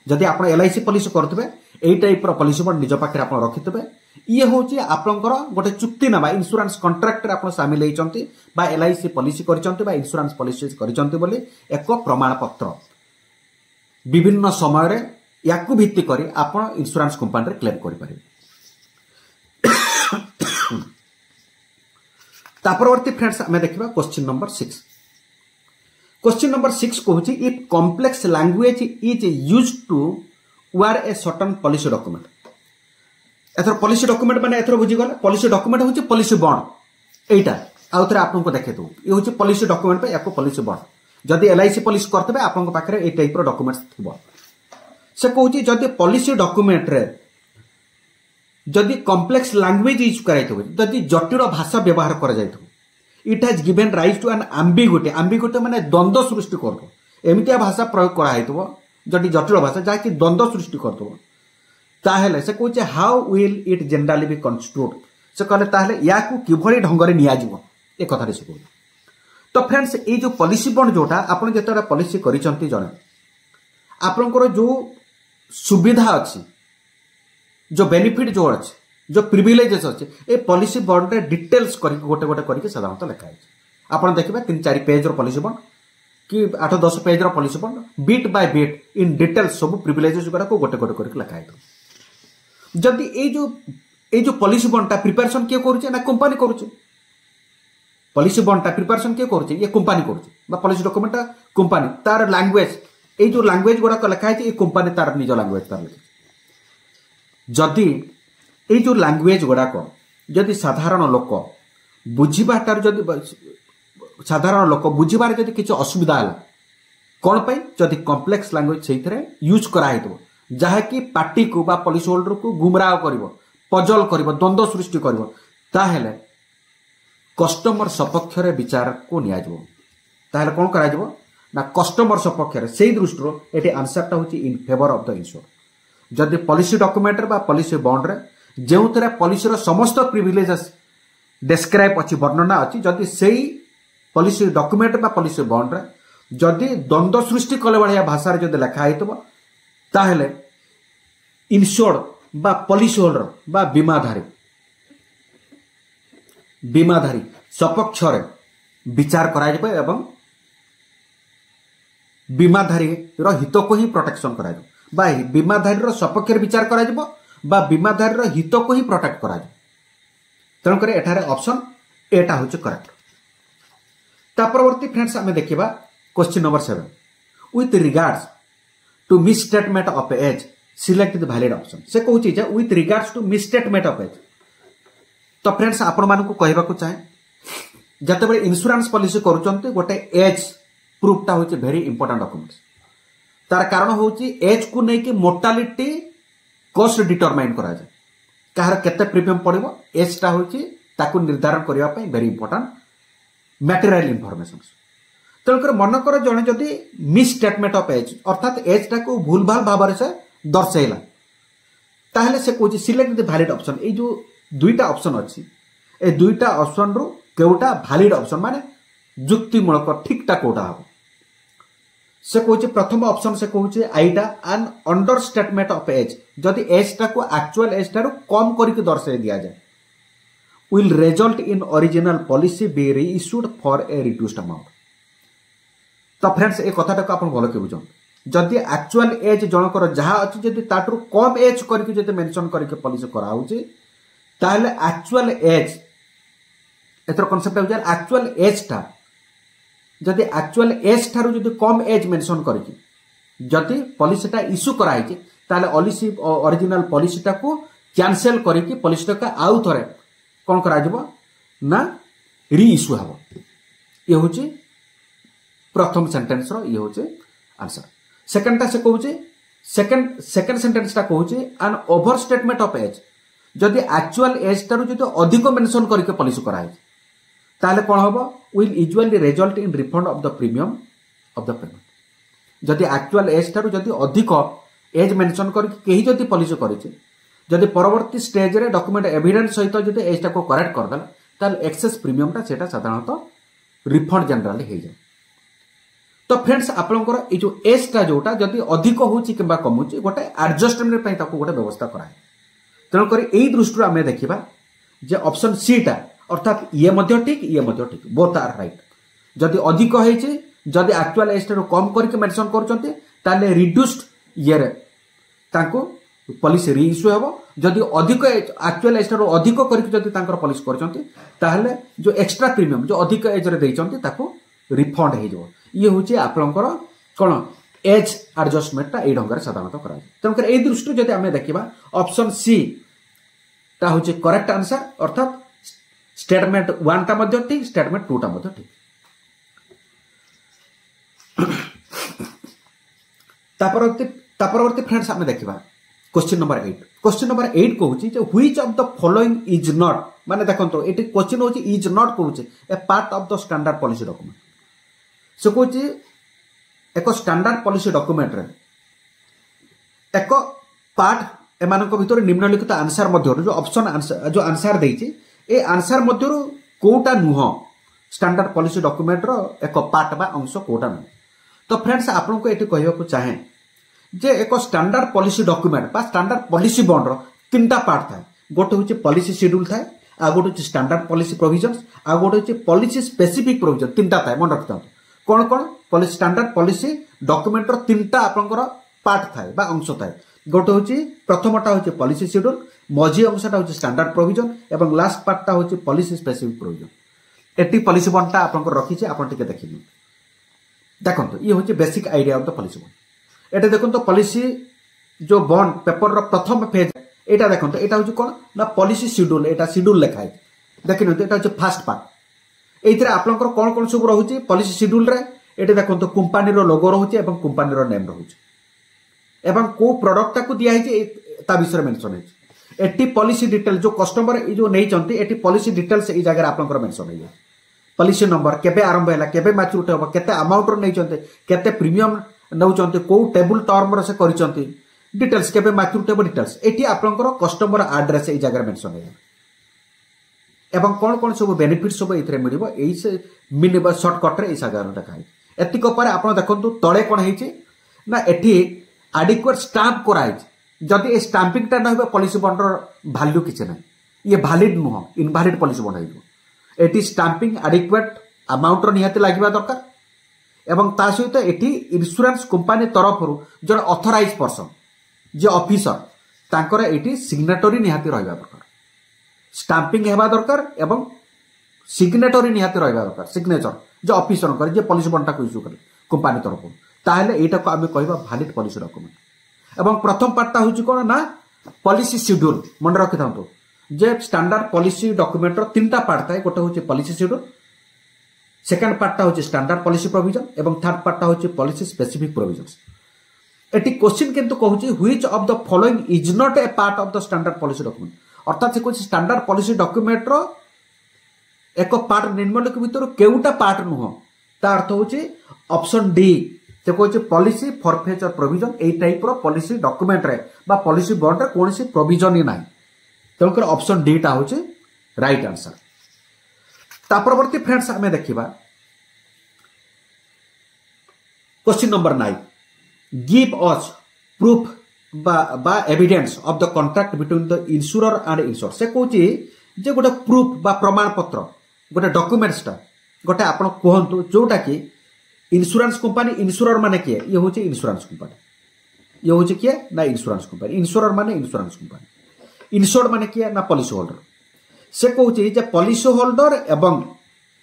जदि आप LIC पॉलिसी करुवे यही टाइप पॉलिसी बॉन्ड निज पाखे आप रखिथे ये हूँ आपंकर गोटे चुक्ति नामा इंश्योरेंस कंट्राक्ट आप सामिल होती LIC पॉलिसी कर इंश्योरेंस पॉलिसी कर एक प्रमाण पत्र विभिन्न समय या भित्ति कर आप इंश्योरेंस कंपनी क्लेम करें। परवर्ती फ्रेंड्स आम देखा क्वेश्चन नंबर 6। क्वेश्चन नंबर 6 कहूँ if complex language is use to where a certain policy document. एथर पॉलिसी डॉक्यूमेंट माने एथर बुझीगला पॉलिसी डॉक्यूमेंट होची पॉलिसी बॉन्ड एटा आउ थरे आपन को देखे दो ये होची पॉलिसी डॉक्यूमेंट पे याको पॉलिसी बॉन्ड जदी LIC पॉलिसी करतबे आपन पाखरे ए टाइप रो डॉक्यूमेंट्स थिबो से कहूँ जदि पॉलिसी डॉक्यूमेंट रे जदि कॉम्प्लेक्स लैंग्वेज यूज कराइथबे जदि जटिल भाषा व्यवहार करा जाइथबो it has given rise to an ambiguity. Ambiguity माने द्वंद्व सृष्टि करतो एमितिया भाषा प्रयोग करा हेतबो जदि जटिल भाषा जा कि द्वंद्व सृष्टि करतो ताहेले से कहूँ how will it generally be constitute से कहले ताहेले याकू किभଳି ढंगरे निया जिवो ए कथारे से कहू। तो फ्रेंड्स ए जो पॉलिसी बॉन्ड जोटा आपण जेतरा पॉलिसी करिसंती जणे आपनकर जो सुविधा अछि जो बेनिफिट जो अच्छे जो प्रिविलेजेस अच्छे ए पॉलिसी बॉन्ड रे डिटेल्स करके गोटे गोटे करके साधारणतः लिखा है आपन देखबे 3-4 पेज रो पॉलिसी बॉन्ड कि 8-10 पेज रो policy bond bit by bit in details सब प्रिविलेजेस गुडा को गोटे गोटे करके लिखा है। जदि ए जो पॉलिसी बॉन्ड ता प्रिपरेशन के करूचे ना कंपनी करूचे पॉलिसी बॉन्ड ता प्रिपरेशन के करूचे ये कंपनी करूचे बा पॉलिसी डॉक्यूमेंट ता कंपनी तार लैंग्वेज ए जो लैंग्वेज गुडा को लिखा है ये कंपनी तार निज लैंग्वेज तार लिखा जदि ये जो लैंग्वेज गुड़ाक जदि साधारण लोक बुझार जदि साधारण लोक बुझार जदि किसी असुविधा है कौन पाई जदि कॉम्प्लेक्स लैंग्वेज से यूज कराइथबो जहाँकि पार्टी को बा पॉलिसी होल्डर को गुमराह करिवो पजल करिवो द्वंद्व सृष्टि करिवो ताहेले कस्टमर सपक्ष रे विचार को निया जबो ताहेले कोन करा जबो ना कस्टमर सपक्ष रे सेही दृष्टिरो एटी आंसर टा होची इन फेवर ऑफ द इंश्योर। जदि पॉलिसी डॉक्यूमेंट बा पॉलिसी बॉन्ड रे जो थे पॉलिसी समस्त प्रिविलेजेस डिस्क्राइब अच्छी वर्णना अच्छी जदि सेही पॉलिसी डॉक्यूमेंट बा पॉलिसी बॉन्ड रे जदि द्वंद्व सृष्टि कले भाया भाषा रे जदि लिखा हेतबो ताहेले इनश्योर्ड बा पॉलिसी होल्डर बा बीमाधारी सपक्ष रे विचार करा जबे एवं बीमाधारी रो हित को ही प्रोटेक्शन करा जबे बा बीमाधारी सपक्ष विचार करा बीमाधारी हित को ही प्रोटेक्ट करा तेणुक एठारे ऑप्शन एटा हूँ करेक्ट। परवर्ती फ्रेंड्स आम देखा question number 7 with regards to misstatement of age select the valid option से कहूँ with regards to misstatement of age. तो फ्रेंड्स आपण मानकु कहबाकू चाहे जते इंश्योरेंस पॉलिसी करूचंते गोटे एज प्रूफटा हूँ वेरी इंपोर्टेंट डॉक्यूमेंट्स तार कारण हूँ एज को लेकिन मोर्टालिटी कॉस्ट डिटरमाइन करा जाए कहार केते प्रीमियम पड़ो एजटा हूँ ताकू निर्धारण करने वेरी इंपोर्टेंट मटेरियल इनफॉरमेशन। तेणुकर मनकर जड़े जदि मिसस्टेटमेंट ऑफ एज अर्थात एजटा को भूल भाल भाव से दर्शाइला ताहले से कहूँ सिलेक्ट द वैलिड ऑप्शन। ये जो दुईटा ऑप्शन अच्छी ए दुईटा ऑप्शन रु केउटा वैलिड ऑप्शन माने युक्तिमूलक ठीकटा कोटा हम से कहूँ प्रथम ऑप्शन से कहूँ आईटा an understatement of age जदि एजटा को एक्चुअल एज ठारू कम करके दर्शाई दिया जाए will result in original policy be reissued for a reduced amount. तो फ्रेंड्स ए कथाटा को आपण भल के बुझन जदि एक्चुअल एज जनकर जहाँ अच्छी जदि ताठू कम एज करके जदि मेंशन करके पॉलिसी कराउची ताहले एक्चुअल एज एतर कांसेप्ट हो एक्चुअल एज टा जदि एक्चुअल एज ठारू जदि कम एज मेंशन करके जदि पॉलिसीटा इश्यू कराई ताहले ओरिजिनल पॉलिसीटा को कैंसिल करके पॉलिसीटा आउ थरे कौन करा जिवो ना रीइश्यू हबो। ये होची प्रथम सेंटेंस रो ये होची आंसर। सेकंड टा से कहूचे सेकंड सेंटेंस टा कहूचे an overstatement of age जदि एक्चुअल एज ठारू जदि अधिक मेंशन करके पॉलिसी कराई ताहले कोन हबो will usually result in refund of the premium of the payment. जदि एक्चुअल एज ठारू जदि अधिक एज मेंशन करके केही जदि पॉलिसी करिছে जदि परवर्ती स्टेज रे डॉक्यूमेंट एविडेंस सहित जदि एजटा को करेक्ट कर देला ताहले एक्सेस प्रीमियम टा सेटा साधारणतः रिफंड जनरली हो जाए। तो फ्रेंड्स आपंकर ये जो एजटा जोटा जदि अधिक होची किंबा कम होची गोटे एडजस्टमेंट पई ताको गोटे व्यवस्था कराए। तेणुक यही दृष्टि आम देखा जे ऑप्शन सी टा अर्थात ये मध्य ठीक ये मध्य ठीक बोथ आर राइट। जदि अधिक होईची जदि एक्चुअल एज टा कम करके मेंशन करचंती ताले रिड्यूस्ड ईयर तांको पॉलिसी रीइश्यू हेबो। जदि अधिक एक्चुअल एज टा अधिक करके जदि तांकर पॉलिसी करचंती ताहले जो एक्स्ट्रा प्रीमियम जो अधिक एज रे देइचंती ताको रिफंड हो जाओ। ये हूँ आपंकर कौन एज एडजस्टमेंटा ये ढंग से साधारणतः करा। तेणुक यही दृष्टि जब आम देखा ऑप्शन सी टा हूँ करेक्ट आंसर अर्थात स्टेटमेंट 1 टा मध्य ठीक स्टेटमेंट 2 टा मध्य ठीक। तापरवर्ती फ्रेंड्स आम देखा क्वेश्चन नंबर 8। क्वेश्चन नंबर 8 कहूँ which of the following is not माने देखो ये क्वेश्चन हूँ इज नॉट कहूँ a part of the standard policy document. से कहूँ एक स्टैंडर्ड पॉलिसी डॉक्यूमेंट रे एक पार्ट एमान भीतर निम्नलिखित आंसर मध्य जो ऑप्शन आंसर जो आंसर देइछि ए आंसर मध्य कोटा नुह स्टैंडर्ड पॉलिसी डॉक्यूमेंट रो एक पार्ट बा अंश कोटा नुह। तो फ्रेंड्स आपन को एटी कहबा चाहे जे एक स्टैंडर्ड पॉलिसी डॉक्यूमेंट बा स्टैंडर्ड पॉलिसी बॉन्ड रो तीनटा पार्ट थाए। गोटे होचे पॉलिसी शेड्यूल थाए आ गोटे होचे स्टैंडर्ड पॉलिसी प्रोविजंस आ गोटे होचे पॉलिसी स्पेसिफिक प्रोविजन तीनटा थाए मन रखता कौन कौन पॉलिसी स्टैंडर्ड पॉलिसी डॉक्यूमेंट रो तीनटा आपनकर पार्ट थाए बा अंश थाए। गोटे होची प्रथमटा होची पॉलिसी शेड्यूल मझी अंशटा होची स्टैंडर्ड प्रोविजन एवं लास्ट पार्टटा होची पॉलिसी स्पेसिफिक प्रोविजन। एटी पॉलिसी बॉन्डटा आपनकर रखिछि आपन टिके देखिनि देखंतो ये होची basic idea of the policy bond. एटा देखंतो पॉलिसी जो बॉन्ड पेपर रो प्रथम पेज एटा देखंतो एटा होची कोन ना पॉलिसी शेड्यूल एटा शेड्यूल लिखा है देखिनो एटा होची फर्स्ट पार्ट। एइथरे आपनकर कोन कोन सब रहउची पॉलिसी शेड्यूल रे एटा देखंतो कंपनी रो लोगो रहउची एवं कंपनी रो नेम रहउची एवं को प्रोडक्ट को दिया है ता विषय मेंशन है। एटी पॉलिसी डिटेल जो कस्टमर ए जो नै चंती एटी पॉलिसी डिटेल्स ए जगह आपनकर मेंशन है। पॉलिसी नंबर केबे आरंभ हैला केबे मैच्योरिटी होबो केते अमाउंट रो नै चंती केते प्रीमियम नौ चंती को टेबल टर्म रो से करि चंती डिटेल्स केबे मैच्योरिटी होबो डिटेल्स एटी आपनकर कस्टमर एड्रेस ए जगह मेंशन है एवं कौन कौन सब बेनिफिट सब एथरे मिलिबो एई से मिनिबा शॉर्टकट रे ए जगह रटा खाइ। एतिक पर आपण देखंतु तळे कोन हेछि ना एठी एडिक्वेट स्टाम्प कराइ जदि ए स्टाम्पिंग टा न होबे पॉलिसी बॉन्ड रो वैल्यू किछ नै ये वैलिड नुह इनवैलिड पॉलिसी बॉन्ड होइबो। एटी स्टाम्पिंग एडिक्वेट अमाउंट रो निहाती लागिबा दरकार एवं ता सहित एटी इंश्योरेंस कंपनी तरफ रु जन ऑथराइज पर्सन जे ऑफिसर तांकर एटी सिग्नेटरी निहाती रहबा दरकार स्टाम्पिंग हेबा दरकार एवं सिग्नेटरी निहाती रहबा दरकार सिग्नेचर जे ऑफिसर कर जे पॉलिसी बॉन्ड टा को इश्यू करे कंपनी तरफ ताहले एटा को आमे कहबा वैलिड पॉलिसी डॉक्यूमेंट। एवं प्रथम पार्टटा होची कोन ना पॉलिसी शेड्यूल मन रखि थांतो जे स्टैंडर्ड पॉलिसी डॉक्यूमेंट रो तीनटा पार्ट थाए गोटे होची पॉलिसी शेड्यूल सेकंड पार्टटा होची स्टैंडर्ड पॉलिसी प्रोविजन एवं थर्ड पार्टटा होची पॉलिसी स्पेसिफिक प्रोविजंस। एटी क्वेश्चन किंतु कहूची which of the following is not a part of the standard policy document अर्थात से कहूची स्टैंडर्ड पॉलिसी डॉक्यूमेंट रो एक पार्ट निम्नलिखित भितर केउटा पार्ट नुह ता अर्थ होची ऑप्शन डी से कहूँ पॉलिसी फॉरफेचर प्रोविजन ए टाइप रो पॉलिसी डॉक्यूमेंट रे बा पॉलिसी बॉन्ड रे कोनसी प्रोविजन ही नाही तेणुकर ऑप्शन डी टा होचे राइट आंसर। ता परवर्ती फ्रेंड्स हमें देखिबा question number 9 give us proof बा evidence of the contract between the insurer and insured. से कहूची जे गोटे प्रूफ बा प्रमाण पत्र गोटे डॉक्यूमेंट्स टा गोटे आपण कहंतु जोटा कि इंश्योरेंस कंपनी इंश्योरर माने किए ये होचे इंश्योरेंस कंपनी ये होचे किए ना इंश्योरेंस कंपनी इंश्योरर माने इंश्योरेंस कंपनी इंश्योर्ड माने किए ना पॉलिसी होल्डर। से कहूची जे पॉलिसी होल्डर एवं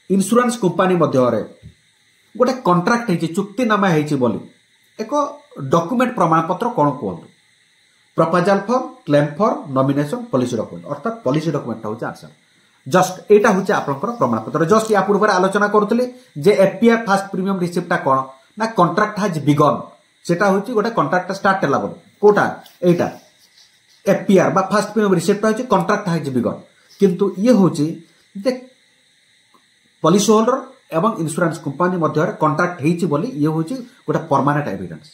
इंश्योरेंस कंपनी मध्य रे गोटे कॉन्ट्रैक्ट हेची चुक्तिनामा हेची बोली एक डॉक्यूमेंट प्रमाण पत्र कोन कहंतु proposal for claim for nomination policy document अर्थात पॉलिसी डॉक्यूमेंट होचे आंसर जस्ट एटा होचे आपनकर प्रमाण पत्र। जस्ट या पूर्व आलोचना करथले जे एफपीआर फर्स्ट प्रीमियम रिसिप्टटा कोन ना कॉन्ट्रैक्ट हैज बिगन सेटा होची गोटे कॉन्ट्रैक्ट स्टार्ट होला बोल कोटा एटा एफपीआर बा फर्स्ट प्रीमियम रिसिप्ट होची कॉन्ट्रैक्ट हैज बिगन किंतु ये होची जे पॉलिसी होल्डर एवं इंश्योरेंस कंपनी मध्य कॉन्ट्रैक्ट हेची बोली ये होची गोटे परमानेंट एविडेंस।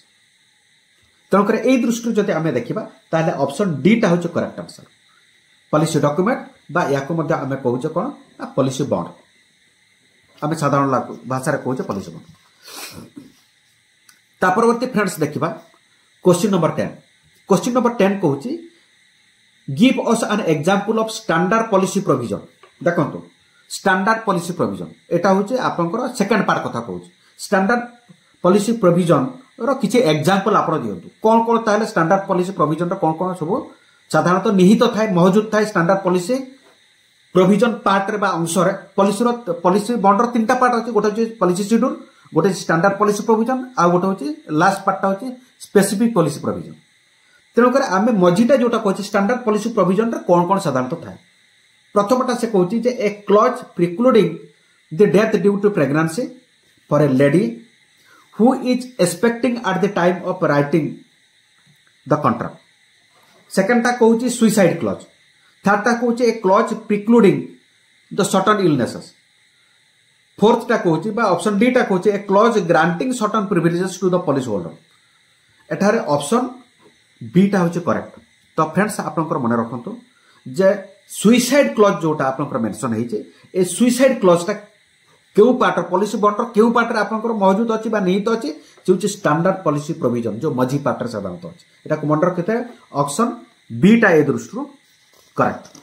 तेणुकर ए दृष्टि जदि आमे देखिबा ताले ऑप्शन डी टा होची करेक्ट आंसर पॉलिसी डॉक्यूमेंट बा याको मध्य आमे कहूचे कोन पॉलिसी बॉन्ड आमे साधारण भाषा रे कहूचे पॉलिसी बॉन्ड। ता परवर्ती फ्रेंड्स देखिबा क्वेश्चन नंबर 10। क्वेश्चन नंबर 10 कहूची give us an example of standard policy provision. देखंतु स्टैंडर्ड पॉलिसी प्रोविजन एटा होची आपनकर सेकंड पार्ट कथा कहूची। स्टैंडर्ड पॉलिसी प्रोविजन रो किछि एग्जांपल आपण दियंतु कोन कोन ताले स्टैंडर्ड पॉलिसी प्रोविजन रो कोन कोन सब साधारणतः निहित थाए मौजूद थाए स्टैंडर्ड पॉलिसी प्रोविजन पार्ट रे बा अंश रे पॉलिसी बॉन्ड रो तीनटा पार्ट अछि। गोटे होची पॉलिसी शेड्यूल, गोटे स्टैंडर्ड पॉलिसी प्रोविजन आ गोटे होची लास्ट पार्ट होची स्पेसिफिक पॉलिसी प्रोविजन। तेणु कर आमे मझीटा जोटा कहछि स्टैंडर्ड पॉलिसी प्रोविजन रे कोन कोन साधारणतः थाए। प्रथमटा से कहछि जे a clause precluding the death due to pregnancy for a lady who is expecting at the time of writing the contract. Second ta कहउची suicide clause. Third ta कहउची a clause precluding the certain illnesses. Fourth ta कहउची बा option D टा कहउची a clause granting certain privileges to the policy holder. एठारे option B टा होची correct. तो friends आपनकर मन रखंतु जे suicide clause जोटा आपनकर मेंशन हेचे ए सुइसाइड क्लॉज टा केउ पार्ट पॉलिसी बॉन्ड केउ पार्ट रे आपनकर मौजूद अछि बा निहित अछि जे होची स्टैंडर्ड पॉलिसी प्रोविजन जो मझी पार्ट रे साधारणतः अछि। एटा को मन रखिते ऑप्शन बी टा ए दृष्टिରୁ करेक्ट।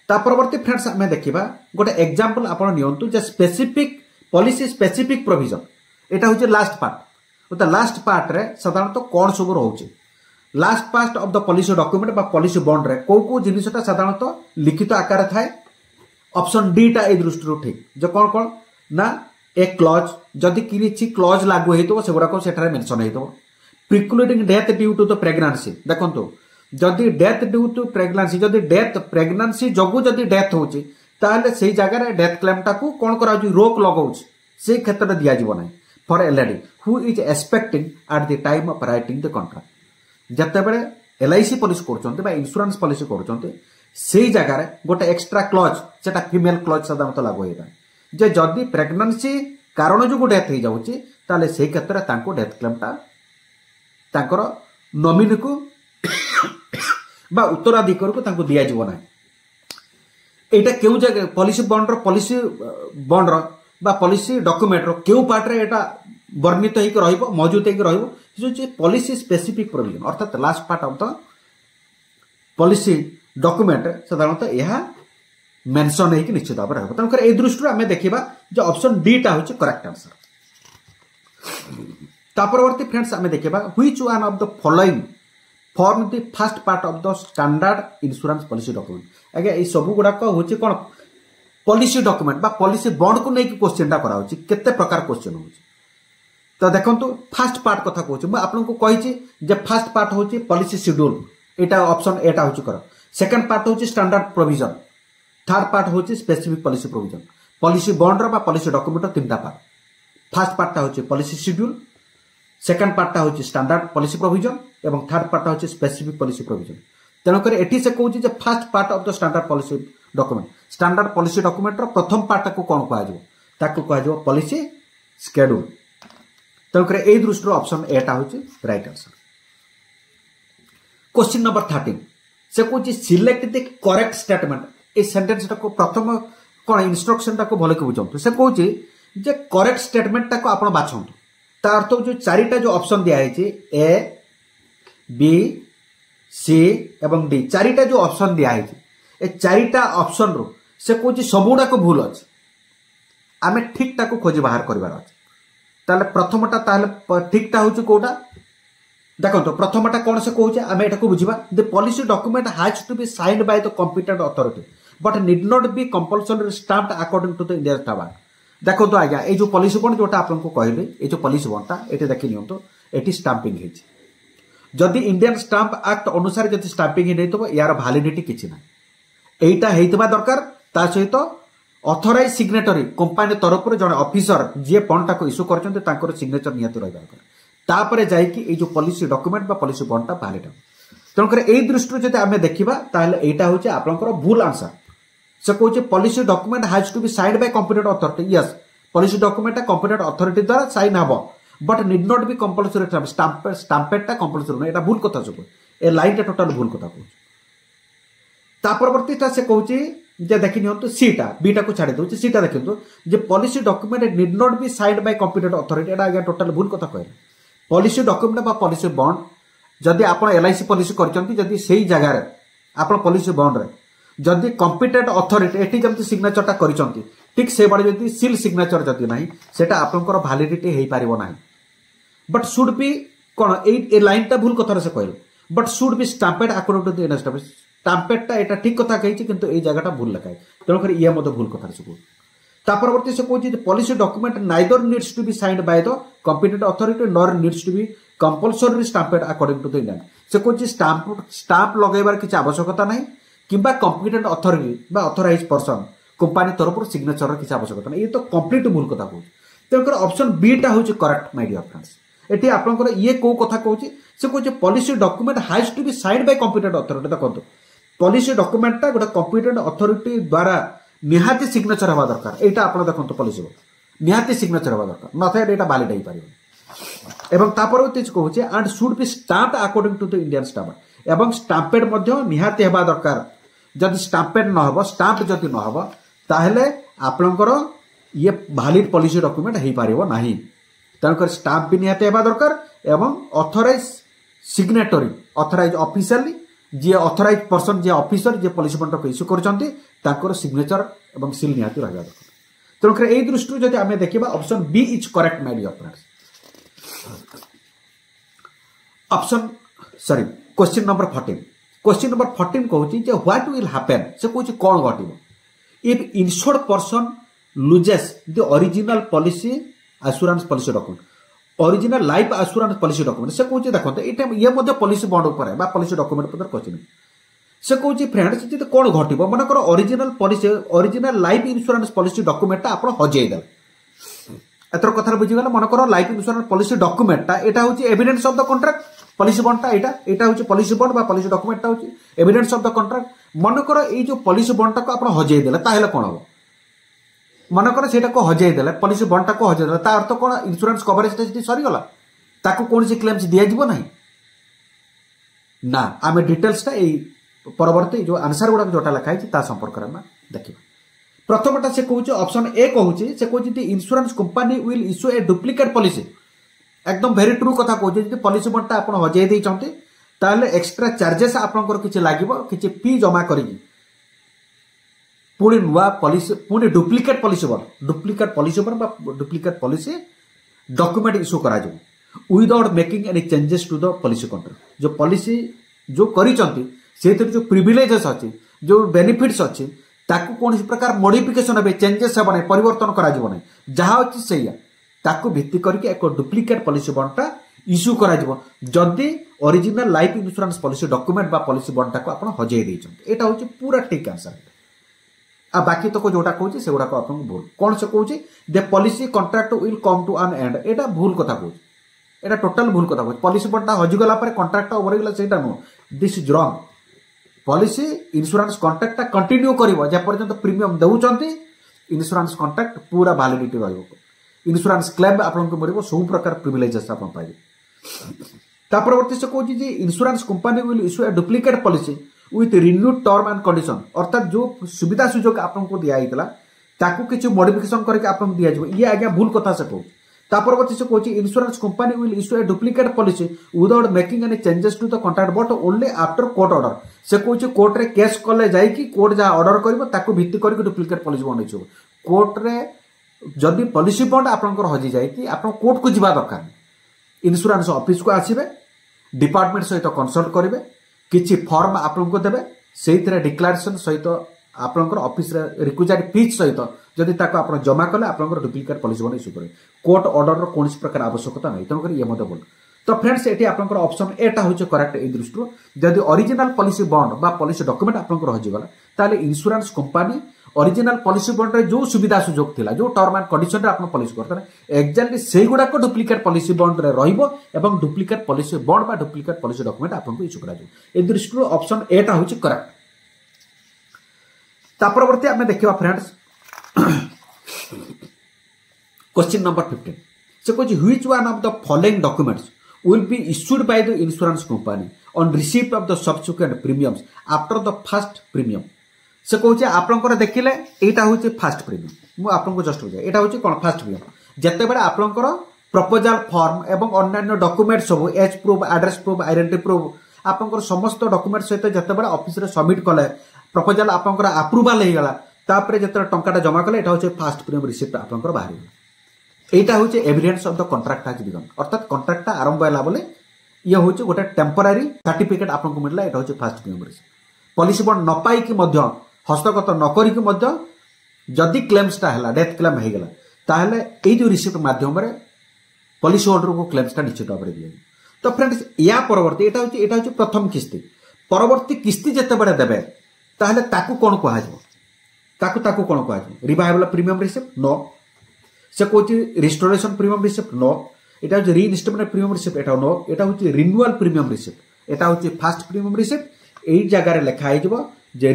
ता परवर्ती फ्रेंड्स हमें देखिबा गोटे एग्जांपल आपण नियंतु जे स्पेसिफिक पॉलिसी स्पेसिफिक प्रोविजन एटा होची लास्ट पार्ट। तो लास्ट पार्ट रे साधारणतः कोन सब रहउची last part of the policy document बा पॉलिसी बॉन्ड रे को जिनिसटा साधारणतः लिखित आकार थाए। ऑप्शन डी टा ए दृष्टिରୁ ठीक जो कोन कोन ना ए क्लॉज जदि किछि क्लॉज लागू हेतो सेगुडा को सेठारे मेंशन हेतो। Precluding death due to the pregnancy देखंतु जदि डेथ ड्यू टू प्रेगनेंसी जदि डेथ प्रेगनेंसी जगु जदि डेथ होची ताले सेही जगह रे डेथ क्लेम टाकू कोन कराउची रोक लगाउची से क्षेत्र दिया जीव नै for a lady who is expecting at the time of writing the contract. जते बेले एलआईसी पॉलिसी करचंते बा इंश्योरेंस पॉलिसी करचंते सेही जगह रे गोटे एक्स्ट्रा क्लॉज सेटा फीमेल क्लॉज साधारणतः लागू हेता जे जदि प्रेगनेंसी कारण जो डेथ हो जाउची ताले सेही क्षेत्र तांको डेथ क्लेम टा तांकर नॉमिनी को बा उत्तराधिकारी को तांको दिया जीव नै। एटा केउ जगह पॉलिसी बॉन्ड रो बा पॉलिसी डॉक्यूमेंट रो केउ पार्ट रे एटा वर्णित हेक रहइबो मौजूद हेक रहइबो जो जे पॉलिसी स्पेसिफिक प्रोविजन अर्थात last part of the policy document साधारणतः यह मेंशन है कि निश्चित भाव रहबो। तनकर ए दृष्टि आमे देखिबा जे ऑप्शन डी टा होची करेक्ट आंसर। ता परवर्ती फ्रेंड्स आमे देखिबा which one of the following form the first part of the standard insurance policy document. आगे ए सब गुडा को होची कोन पॉलिसी डॉक्यूमेंट बा पॉलिसी बॉन्ड को नै कि क्वेश्चन टा करा होची केते प्रकार क्वेश्चन होची। तो देखंतु फर्स्ट पार्ट कथा कहूची मैं आपन को कहिची जे फर्स्ट पार्ट होची पॉलिसी शेड्यूल एटा ऑप्शन एटा होची कर। सेकंड पार्ट होची स्टैंडर्ड प्रोविजन, थर्ड पार्ट होची specific policy provision. Policy bond रो बा पॉलिसी डॉक्यूमेंट रो तीनटा पार्ट। फर्स्ट पार्ट होची पॉलिसी शेड्यूल, सेकंड पार्ट होची स्टैंडर्ड पॉलिसी प्रोविजन एवं थर्ड पार्ट होची स्पेसिफिक पॉलिसी प्रोविजन। तेणु कर एठी से कहूची जे first part of the standard policy document standard policy document रो प्रथम पार्ट को कोन कहा जाय ताको कहा जाय पॉलिसी शेड्यूल। तेणु कर ए दृष्टि ऑप्शन एटा होची राइट आंसर। क्वेश्चन नंबर 13 से कहूची सिलेक्ट द करेक्ट स्टेटमेंट। ए सेंटेंस को प्रथम कोन इंस्ट्रक्शन को भले के बुझंतु से कहूची जे करेक्ट स्टेटमेंट को आपण बाछंतु। ता अर्थ जो चारिटा जो ऑप्शन दिया है ए बी सी एवं डी चारिटा जो ऑप्शन दिया है ए चारिटा ऑप्शन रो से कहूची सबुडा को भूल अछि आमे ठीक ता को खोजी बाहर करबार अछि। ताले प्रथमटा ताले ठीकटा होची कोटा देखो तो प्रथमटा कोन से कहूची आमे एटा को बुझिबा the policy document has to be signed by the competent authority but need not be compulsory stamped according to the Indian stamp. देखो तो आज्ञा ए जो पॉलिसी बॉन्ड जोटा आपन को कहले ए जो पॉलिसी बॉन्डटा एटे देखि नियंतो एटी स्टैम्पिंग हेछि जदि इंडियन स्टैम्प एक्ट अनुसार जदि स्टैम्पिंग हे तो यार वैलिडिटी किछि ना एटा हेइतबा दरकार ता सहित ऑथराइज सिग्नेटरी कंपनी तरफ जड़े ऑफिसर जी बॉन्डटा को इश्यू करछन्ते तांकर सिग्नेचर नियत रहबा दरकार तापरे जाई कि ए जो पॉलिसी डॉक्यूमेंट बा पॉलिसी बॉन्डटा वैलिड हो। तेणु कर ए दृष्टि जदि आमे देखिबा ताले एटा होचे आपनकर भूल आंसर। से कहूचे policy document has to be signed by competent authority. Yes policy document competent authority द्वारा साइन हबो but need not be compulsory स्टैम्पेडटा कंपल्सरी नै एटा भूल कथा सब ए लाइनटा टोटल भूल कथा कहूचे। ता परवर्तीटा से कहूचे जे देखि नियंतु सीटा बीटा को छाडी दउचे सीटा देखिंतु जे policy document need not be signed by competent authority एटा आगे टोटल भूल कथा कहले। पॉलिसी डॉक्यूमेंट बा पॉलिसी बॉन्ड जदि आप एलआईसी पॉलिसी करछंती जदि सेही जगह रे आप पॉलिसी बॉन्ड रे जदि कॉम्पिटेंट अथॉरिटी एठी जमति सिग्नेचरटा करिसंती ठीक से बारे जदि सील सिग्नेचर जदि नाही सेटा आपनकर वैलिडिटी हेई पारिबो नाही बट शुड बी कोन ए लाइनटा भूल कथा से कहल but should be stamped according to the establish स्टैम्पेडटा एटा ठीक कथा कहिछि किंतु ए जगहटा भूल लकाय तेनो कर ये मते भूल कथा से कहू ता परवर्ती से कहछि policy document neither needs to be signed by the competent authority nor needs to be compulsory stamped according to the Indian से कहछि स्टाम्प लगेबार किछ आवश्यकता नाही किंबा कॉम्पिटेंट अथॉरिटी बा ऑथराइज्ड पर्सन कंपनी तरफ सिग्नेचर किसी आवश्यकता नहीं ये तो कंप्लीट भूल कथा कहूँ तेणुकर ऑप्शन बी टा हूँ करेक्ट माय डियर फ्रेंड्स एटी आपनकर ये को कथा कहूँ से कहूँ policy document has to be signed by competent authority देखो पॉलिसी डॉक्यूमेंटा गोटे कॉम्पिटेंट अथॉरिटी द्वारा निहाती सिग्नेचर हवा दरकार एटा आपण देखो पॉलिसी निहाती सिग्नेचर हवा दरकार नथे एटा वैलिड हो पारिबो एवं तापर तेज कहूँ and should be stamped according to the Indian stamp एवं स्टैम्पेड मध्य निहाती हवा दरकार जदि स्टैम्पेड न हो स्टाम्प जदि न हो ताहले आपनकर ये वैलिड पॉलिसी डॉक्यूमेंट हो पारिबो नाही तेणुकर स्टाम्प भी निहाती हेबा दरकार एवं ऑथराइज सिग्नेटरी ऑथराइज ऑफिशियली जे ऑथराइज पर्सन जे ऑफिसर जे पॉलिसी बॉन्ड को इश्यू करछंती ताकर सिग्नेचर एवं सील निहाती रहबा दरकार तेणुकर एई दृष्टि जदि आमे देखिबा option B is correct my dear friends option sorry question number 14 question number 14 कहूँ व्हाट विल हैपन से कहूँ कौन घटो if insured person loses the original policy assurance policy document original life assurance policy document से कहूँ देखते ये policy bond उपर पॉलिसी डॉक्यूमेंट पर क्वेश्चन से कहूँ फ्रेंड्स जी कौन घटो मनकर original policy original life insurance policy डॉक्यूमेंटा आप हजेदेले एथर कथा बुझीगला मनकर लाइफ इंश्योरेंस पॉलिसी डॉक्यूमेंटा एटा होची evidence of the contract policy बॉन्डटा एटा होची पॉलिसी बॉन्ड बा पॉलिसी डॉक्यूमेंटटा होची एविडेंस ऑफ द कॉन्ट्रैक्ट मनकर ए जो पॉलिसी बॉन्डटा को आपण हजेई देले ताहेले कोन हो मनकर सेटा को हजेई देले पॉलिसी बॉन्डटा को हजेई देले ता अर्थ कोन इंश्योरेंस कवरेज टे सरी गला ताको कोन से क्लेम्स दिया जिवो नाही ना आमे डिटेल्स ता ए परवर्ती जो आंसर गुडा जोटा लिखाई ता संपर्क रे देखिबा प्रथमटा से कहूँ ऑप्शन ए कहूँ से कहूँ insurance company will issue a duplicate policy एकदम वेरी ट्रू कथा कहूँ पॉलिसी बॉन्डटा आप हजेई देइछंते ताले एक्स्ट्रा चार्जेस आपनकर किछि लागिवो किछि फी जमा करिकि पुणी नुआ पॉलिसी पुणी डुप्लिकेट पॉलिसी बॉन्ड बा डुप्लिकेट पॉलिसी डॉक्यूमेंट इश्यू करा जाऊ without making any changes to the policy contract जो पॉलिसी जो करिसंती सेतिर जो प्रिविलेजेस अछि जो बेनिफिट्स अछि ताकू कौन प्रकार मॉडिफिकेशन हे चेंजेस हे परिवर्तन करा जिवो नै जहा अछि सेया ताकू भित्ति करके एक डुप्लिकेट पॉलिसी बॉन्डटा इश्यू करा जिवो जदी original life insurance policy document बा पॉलिसी बॉन्डटा को आपण हजेई दैछन एटा होछि पूरा ठीक आंसर आ बाकी तो को जोटा कहूछि सेगुडा को आपण भूल कोन से कहूछि the policy contract will come to an end एटा भूल कथा कहूछि एटा टोटल भूल कथा कहूछि पॉलिसी बॉन्डटा हजि गला पर कॉन्ट्रैक्ट ओवर गेला सेटा no this is wrong policy insurance contract continue करिवो जे पर्यंत प्रीमियम देउचंती इंश्योरेंस कॉन्ट्रैक्ट पूरा वैलिडिटी रहइबो इंश्योरेंस क्लेम आपन को मरिबो सब प्रकार प्रिविलेजेस आपन पाइबे ता परवर्ती से कहूछि जे insurance company will issue a duplicate policy with renewed term and condition अर्थात जो सुविधा सुजोग आपन को दिया आइतला ताकू किछु मॉडिफिकेशन करके आपन दिया जबो ये आज्ञा भूल कथा से कहू ता परवर्ती से कहूछि insurance company will issue a duplicate policy without making any changes to the contract but only after court order से कहूछि कोर्ट रे केस कले जाई कि कोर्ट जा ऑर्डर करबो ताकू भित्ति करके डुप्लिकेट पॉलिसी बॉन्ड हिचो कोर्ट रे जदि पॉलिसी बॉन्ड आपनकर हजि जाई कि आपन कोर्ट को जिबा दरकार इंश्योरेंस ऑफिस को आसीबे डिपार्टमेंट सहित कंसल्ट करिवे किछि फॉर्म आपन को देबे सेहितरे डिक्लेरेशन सहित आपनकर ऑफिस रे रिक्विजिट फीस सहित जदि ताको आपन जमा कले आपनकर डुप्लिकेट पॉलिसी बॉन्ड इश्यू करे कोर्ट ऑर्डर रो कोनसी प्रकार आवश्यकता नै तन करी ये मते बोल तो फ्रेंड्स एटी आपनकर ऑप्शन ए टा होचे करेक्ट ए दृष्टि जदि ओरिजिनल पॉलिसी बॉन्ड बा पॉलिसी डॉक्यूमेंट आपनकर हजि गला ताले insurance company original policy bond रे जो सुविधा सुजोग थिला जो टर्म एंड कंडीशन रे आपन पॉलिसी करथने एक्जेक्टली सेही गुडा को डुप्लिकेट पॉलिसी बॉन्ड रे रहिबो एवं डुप्लिकेट पॉलिसी बॉन्ड बा डुप्लिकेट पॉलिसी डॉक्यूमेंट आपन को इश्यू करा जाय ए दृष्टि ऑप्शन ए टा होचे करेक्ट ता परवर्ती आमे देखिबा फ्रेंड्स क्वेश्चन नंबर 15 से कहछि which one of the following documents will be issued by the insurance company on receipt of the subsequent premiums after the first premium से कहूँ आपंकर देखिले यहाँ हूँ फास्ट प्रिमियम मुझे आपको जस्ट बुझे यहाँ हूँ कौन फास्ट प्रिमियम जिते बड़े आपंकर प्रपोजाल फॉर्म एवं अन्य डॉक्यूमेंट सब age proof address proof identity proof आपंकर समस्त डॉक्यूमेंट सहित जितेबाला ऑफिस रे सबमिट कले प्रपोजाल आपंकर अप्रूवल हो गला तापर जिते टंकाटा जमा कले एटा होचे फास्ट प्रीमियम रिसिप्ट आपंकर बाहर एटा होचे evidence of the contract has begin अर्थात कॉन्ट्रैक्ट आरंभ होला बोले ये होचे गोटे टेम्पररी सर्टिफिकेट आपनको मिलला एटा होचे fast premium receipt policy bond न पाई कि मध्य हस्तगत न करी कि मध्य जदि क्लेम्सटा हला डेथ क्लेम हो गला ताहले ए जो रिसिप्ट माध्यम रे पॉलिसी होल्डर को क्लेम्सटा निश्चित भाव दिए तो फ्रेंड्स या परवर्ती एटा होचे प्रथम किस्ती परवर्ती किस्ती जते बडे देबे ताहले ताकू कोन कहा जाय ताकू कोन कहा जाय रिवाइवल प्रीमियम रिसिप्ट नो से कोची रिस्टोरेशन प्रीमियम रिसिप्ट नो एटा होचे रीइंस्टॉलमेंट प्रीमियम रिसिप्ट एटा नो एटा होचे रिन्यूअल प्रीमियम रिसिप्ट एटा होचे फास्ट प्रीमियम रिसिप्ट एई जगह रे लिखा है जबो जे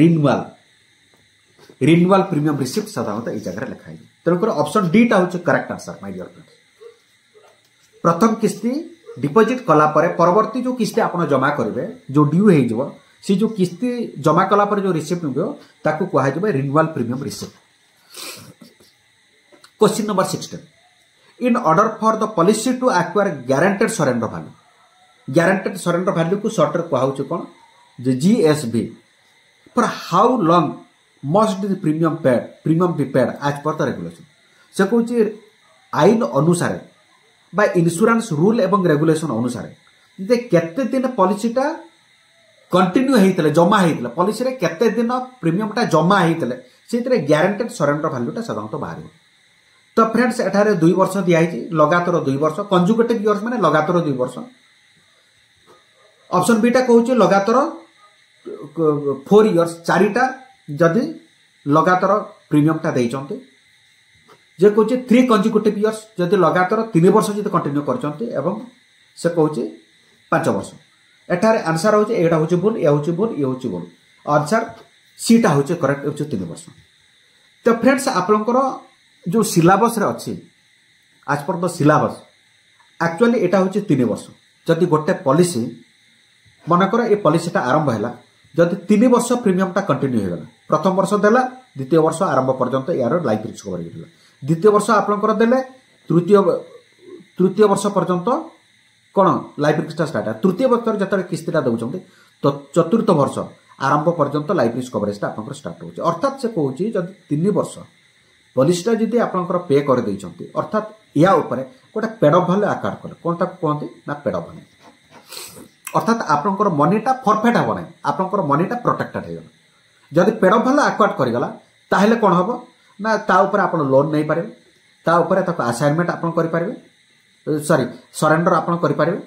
रिन्यूअल प्रीमियम रिसिप्ट साधारणतः एई जगह रे लिखा है तेनकर ऑप्शन डी टा होचे correct answer my dear friends प्रथम किस्ती डिपोजिट कला परे परवर्ती जो किस्ती आपण जमा करिवे जो ड्यू हे जबो सी जो किस्ती जमा कला परे जो रिसिप्ट मिबो ताकू कहा जबे renewal premium receipt question number 16 in order for the policy to acquire guaranteed surrender value को शॉर्ट रे कहा होचे कोन जे GSV for how long must the premium be paid as per the regulation से कहूची आईन अनुसार बा इंश्योरेंस रूल एवं रेगुलेशन अनुसार जे केते दिन पॉलिसीटा कंटिन्यू हेइतले जमा हेइतले पॉलिसी रे केते दिन प्रीमियमटा जमा हेइतले सेतरे गारंटेड सरेंडर वैल्यूटा साधारणतः बाहर तो फ्रेंड्स एठारे 2 वर्ष दिया है लगातार 2 वर्ष कंजुगेटिव इयर्स माने लगातार 2 वर्ष ऑप्शन बी टा कहूची लगातार 4 इयर्स चारिटा जदि लगातार प्रीमियमटा देइचंते जे कहूची 3 कंजुगेटिव इयर्स जदि लगातार 3 वर्ष जदि कंटिन्यू करचंते एवं से कहूची 5 वर्ष एठारे आंसर होची एटा होची भूल ए होची भूल ए होची भूल आंसर सी टा होची करेक्ट होची 3 वर्ष तो फ्रेंड्स आपनकर जो सिलेबस रे अछि आज पर द सिलेबस एक्चुअली एटा होची 3 वर्ष जदि गोटे पॉलिसी मनकर ए पॉलिसीटा आरंभ हैला जदि 3 वर्ष प्रीमियमटा कंटिन्यू हो गला प्रथम वर्ष देला द्वितीय वर्ष आरंभ पर्यंत यार लाइफ रिस्क कवर होइला द्वितीय वर्ष आपनकर देले तृतीय वर्ष पर्यंत कोन लाइफ रिस्क स्टार्ट है तृतीय वर्ष जतरे किस्तीटा दउचंते तो चतुर्थ वर्ष आरंभ पर्यंत लाइफ रिस्क कवरेजटा आपनकर स्टार्ट होची अर्थात से कहूची जदि 3 वर्ष पॉलिसीटा जदि आपनकर पे कर दैचंती अर्थात या ऊपर गोटे पेड ऑफ वैल्यू आकार करे कोनटा कहंती ना पेड ऑफ वैल्यू अर्थात आपनकर मनीटा फॉरफेट हबो नै आपनकर मनीटा प्रोटेक्टेड हे जदि पेड ऑफ वैल्यू आक्वायर करि गला ताहेले कोन हबो ना ता ऊपर आपन लोन नै पारे ता ऊपर तक असाइनमेंट आपन करि पारबे सॉरी सरेंडर आपन करि पारबे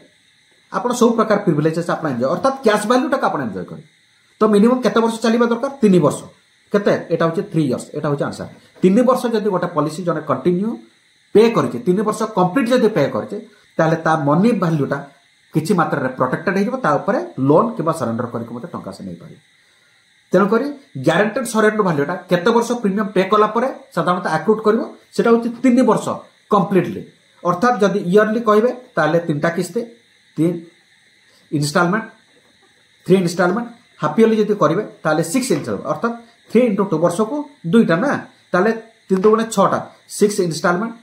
आपन सब प्रकार प्रिविलेजेस आपन एन्जॉय अर्थात कैश वैल्यू तक आपन एन्जॉय करे तो मिनिमम केते वर्ष चलीबा दरकार 3 वर्ष केते एटा होचे 3 इयर्स एटा होचे आंसर 3 वर्ष जदि गोटे पॉलिसी जने कंटिन्यू पे करके 3 वर्ष कंप्लीट जदि पे करके ताले ता मनी वैल्यूटा किछि मात्रा रे प्रोटेक्टेड हेइबो ता ऊपर लोन किबा सरेंडर करके मते टंका से नै पारे तेन करी गारंटेड सरेंडर वैल्यूटा केते वर्ष प्रीमियम पे कला परे साधारणतः अक्रूट करबो सेटा होचे 3 वर्ष कंप्लीटली अर्थात जदि इयरली कहबे ताले 3टा किस्ती 3 इंस्टॉलमेंट 3 इंस्टॉलमेंट हाफ इयरली जदि करबे ताले 6 इंस्टॉलमेंट अर्थात 3 into 2 वर्ष को 2टा ना ताले 3 2 गुणे 6टा 6 इंस्टॉलमेंट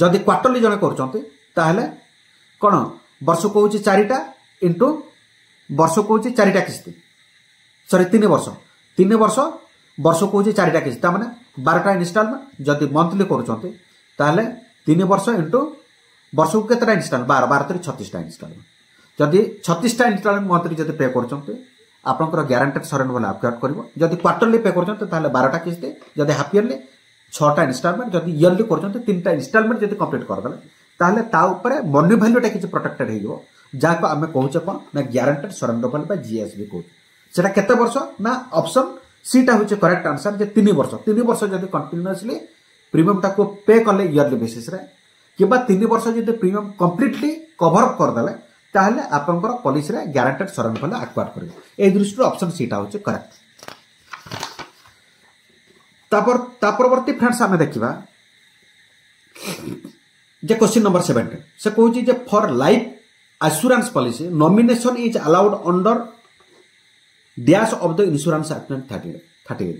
जदि क्वार्टरली जने करचंती ताहले कोन वर्ष को होची 4टा इनटू वर्ष को होची 4टा किस्ती सॉरी 3 वर्ष वर्ष को होची 4टा किस्ती ता माने 12टा इंस्टॉलमेंट जदि मंथली करचंती ताहले 3 वर्ष इनटू वर्ष को केतटा इंस्टॉलमेंट 12 36टा इंस्टॉलमेंट जदि 36टा इंस्टॉलमेंट मंथली जदि पे करचंती आपनकर गारंटेड सरेंडर वाला अपडेट करबो जदि क्वार्टरली पे करचंते ताहले 12टा किस्ती जदि हाफ इयरली 6टा इंस्टॉलमेंट जदि इयरली करचंते 3टा इंस्टॉलमेंट जदि कंप्लीट कर दले ताहले ता ऊपर मनी वैल्यूटा किछ प्रोटेक्टेड हेइबो जाको हमें कहूचे कोन ना गारंटेड सरेंडर वाला बा जीएसबी को सेटा केते वर्ष ना ऑप्शन सी टा होचे करेक्ट आंसर जे 3 वर्ष जदि कंटीन्यूअसली प्रीमियम टा को पे करले इयरली बेसिस रे किबा 3 वर्ष जदि प्रीमियम कंप्लीटली कवर अप कर दले ताहले आपनकर पॉलिसी रे गारंटेड सरेंडर वाला एक्वायर करबे ए दृष्टि ऑप्शन सी टा होचे करेक्ट ता परवर्ती फ्रेंड्स हमें देखिबा जे क्वेश्चन नंबर 17 से कहूची जे for life assurance policy nomination is allowed under dash of the insurance act 38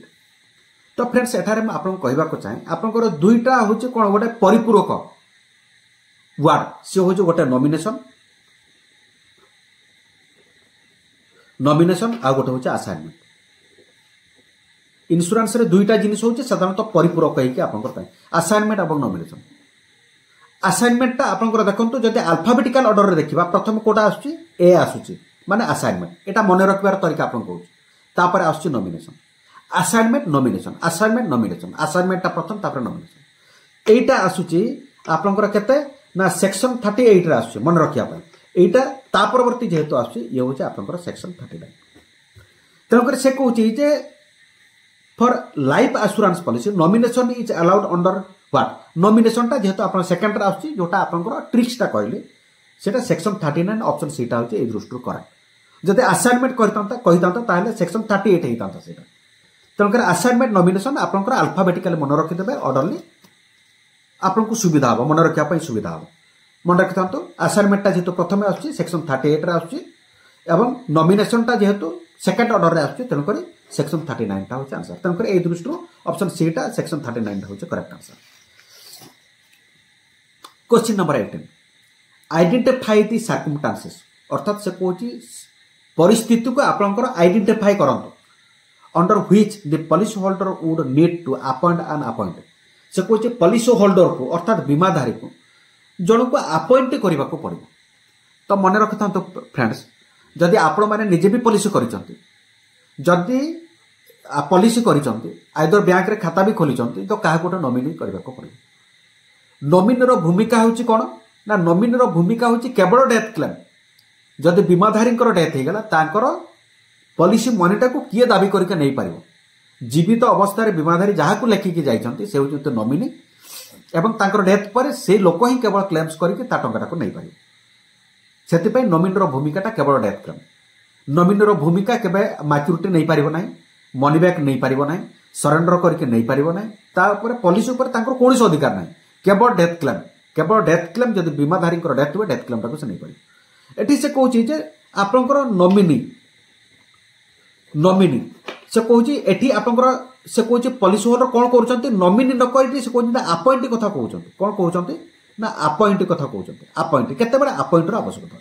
तो फ्रेंड्स एठारे मैं आपन कहबा को चाहे आपनकर दुईटा होची कोन गोटे परिपूरक वार्ड सी हूँ गोटे नॉमिनेशन आ गोटे हूँ असाइनमेंट इन्शुरांस रे दुईटा जिनिस हूँ साधारणतः परिपूरक होगी आपंकर असाइनमेंट और नॉमिनेशन असाइनमेंटा आपंकर देखो जब अल्फाबेटिकल ऑर्डर रे देखा प्रथम कोटा आसूची ए आसूची माने असाइनमेंट एटा मन रखिबार तरीका आपन कहूँ तापर आसूची nomination assignment nomination assignment nomination असाइनमेंटा प्रथम तापर नॉमिनेशन एटा आसूची आपंकर केते ना सेक्शन 38 रे आसूची मन रखिया पय एटा ता परवर्ती जेहेतु आसूची ये होचे आपंकर सेक्शन 39 तनकर से कहूची जे for life assurance policy nomination is allowed under what नॉमिनेशनटा जेहेतु आप सेकेंड रे आसूची जोटा आपंकर ट्रिक्सटा कहले सेटा सेक्शन 39 ऑप्शन सीटा होचे ए दृष्टि करेक्ट जदि असाइनमेंट कहितांता ताहले सेक्शन 38 हेतांता सेटा तनकर असाइनमेंट नॉमिनेशन आपंकर अल्फाबेटिकली मन रखि देबे ऑर्डरली आपनको सुविधा हो मन रखिया पई सुविधा हो मन रखितांतो असाइनमेंटटा जेहेतु प्रथमे आसूची सेक्शन 38 रे आसूची एवं नॉमिनेशनटा जेहेतु सेकेंड ऑर्डर रे आसूची तनकर सेक्शन 39 टा होचे आंसर तनकर ए दृष्टि ऑप्शन सी टा सेक्शन 39 होचे correct answer question number 18 identify the circumstances अर्थात से कहूँ परिस्थिति को आपंकर आइडेंटिफाई करंतु under which the policy holder would need to appoint an appoint से कहूँ पॉलिसी होल्डर को अर्थात बीमाधारी को जन को अपॉइंट करने को पड़ो तो मन रखि था फ्रेंड्स जदि आपण मैंने निजे भी पॉलिसी करिसंती जदि पॉलिसी करिसंती आइदर बैंक रे खाता भी खोलिसंती तो काहा गोटे नॉमिनी करबा को पड़ो नॉमिनीर भूमिका होची कोन ना नॉमिनीर भूमिका होची केवल डेथ क्लेम जदि बीमाधारी डेथ हो गला तांकर पॉलिसी मनीटा को किए दाबी करके नहीं पारिबो जीवित अवस्था बीमाधारी जहाँ को लेखिकी जाइछंती से होची नॉमिनी एवं तांकर डेथ पर से लोक ही केवल क्लेम्स करके ता टंकाटा को नहीं पारिबो सेतिपई नॉमिनीर भूमिकाटा केवल डेथ क्लेम नॉमिनीर भूमिका केबे मैच्योरिटी नहीं पारिबो नाही मनी बैक नहीं पारिबो नाही सरेंडर करके नहीं पारिबो नाही तापर पॉलिसी ऊपर तांकर कोनोसी अधिकार नाही केवल डेथ क्लेम जदि बीमाधारी डेथ हुए डेथ क्लेम से नहीं पारिबो एठी से कहूची जे आपनकर नॉमिनी से कहूची एठी आपनकर से कहूची पॉलिसी होल्डर कोन करूचंती नॉमिनी न करिति से कहूची अपॉइंट कथा कहूचंती कोन कहूचंती ना अपॉइंट कथा कहूचंती अपॉइंट केते बडा अपॉइंटर आवश्यकता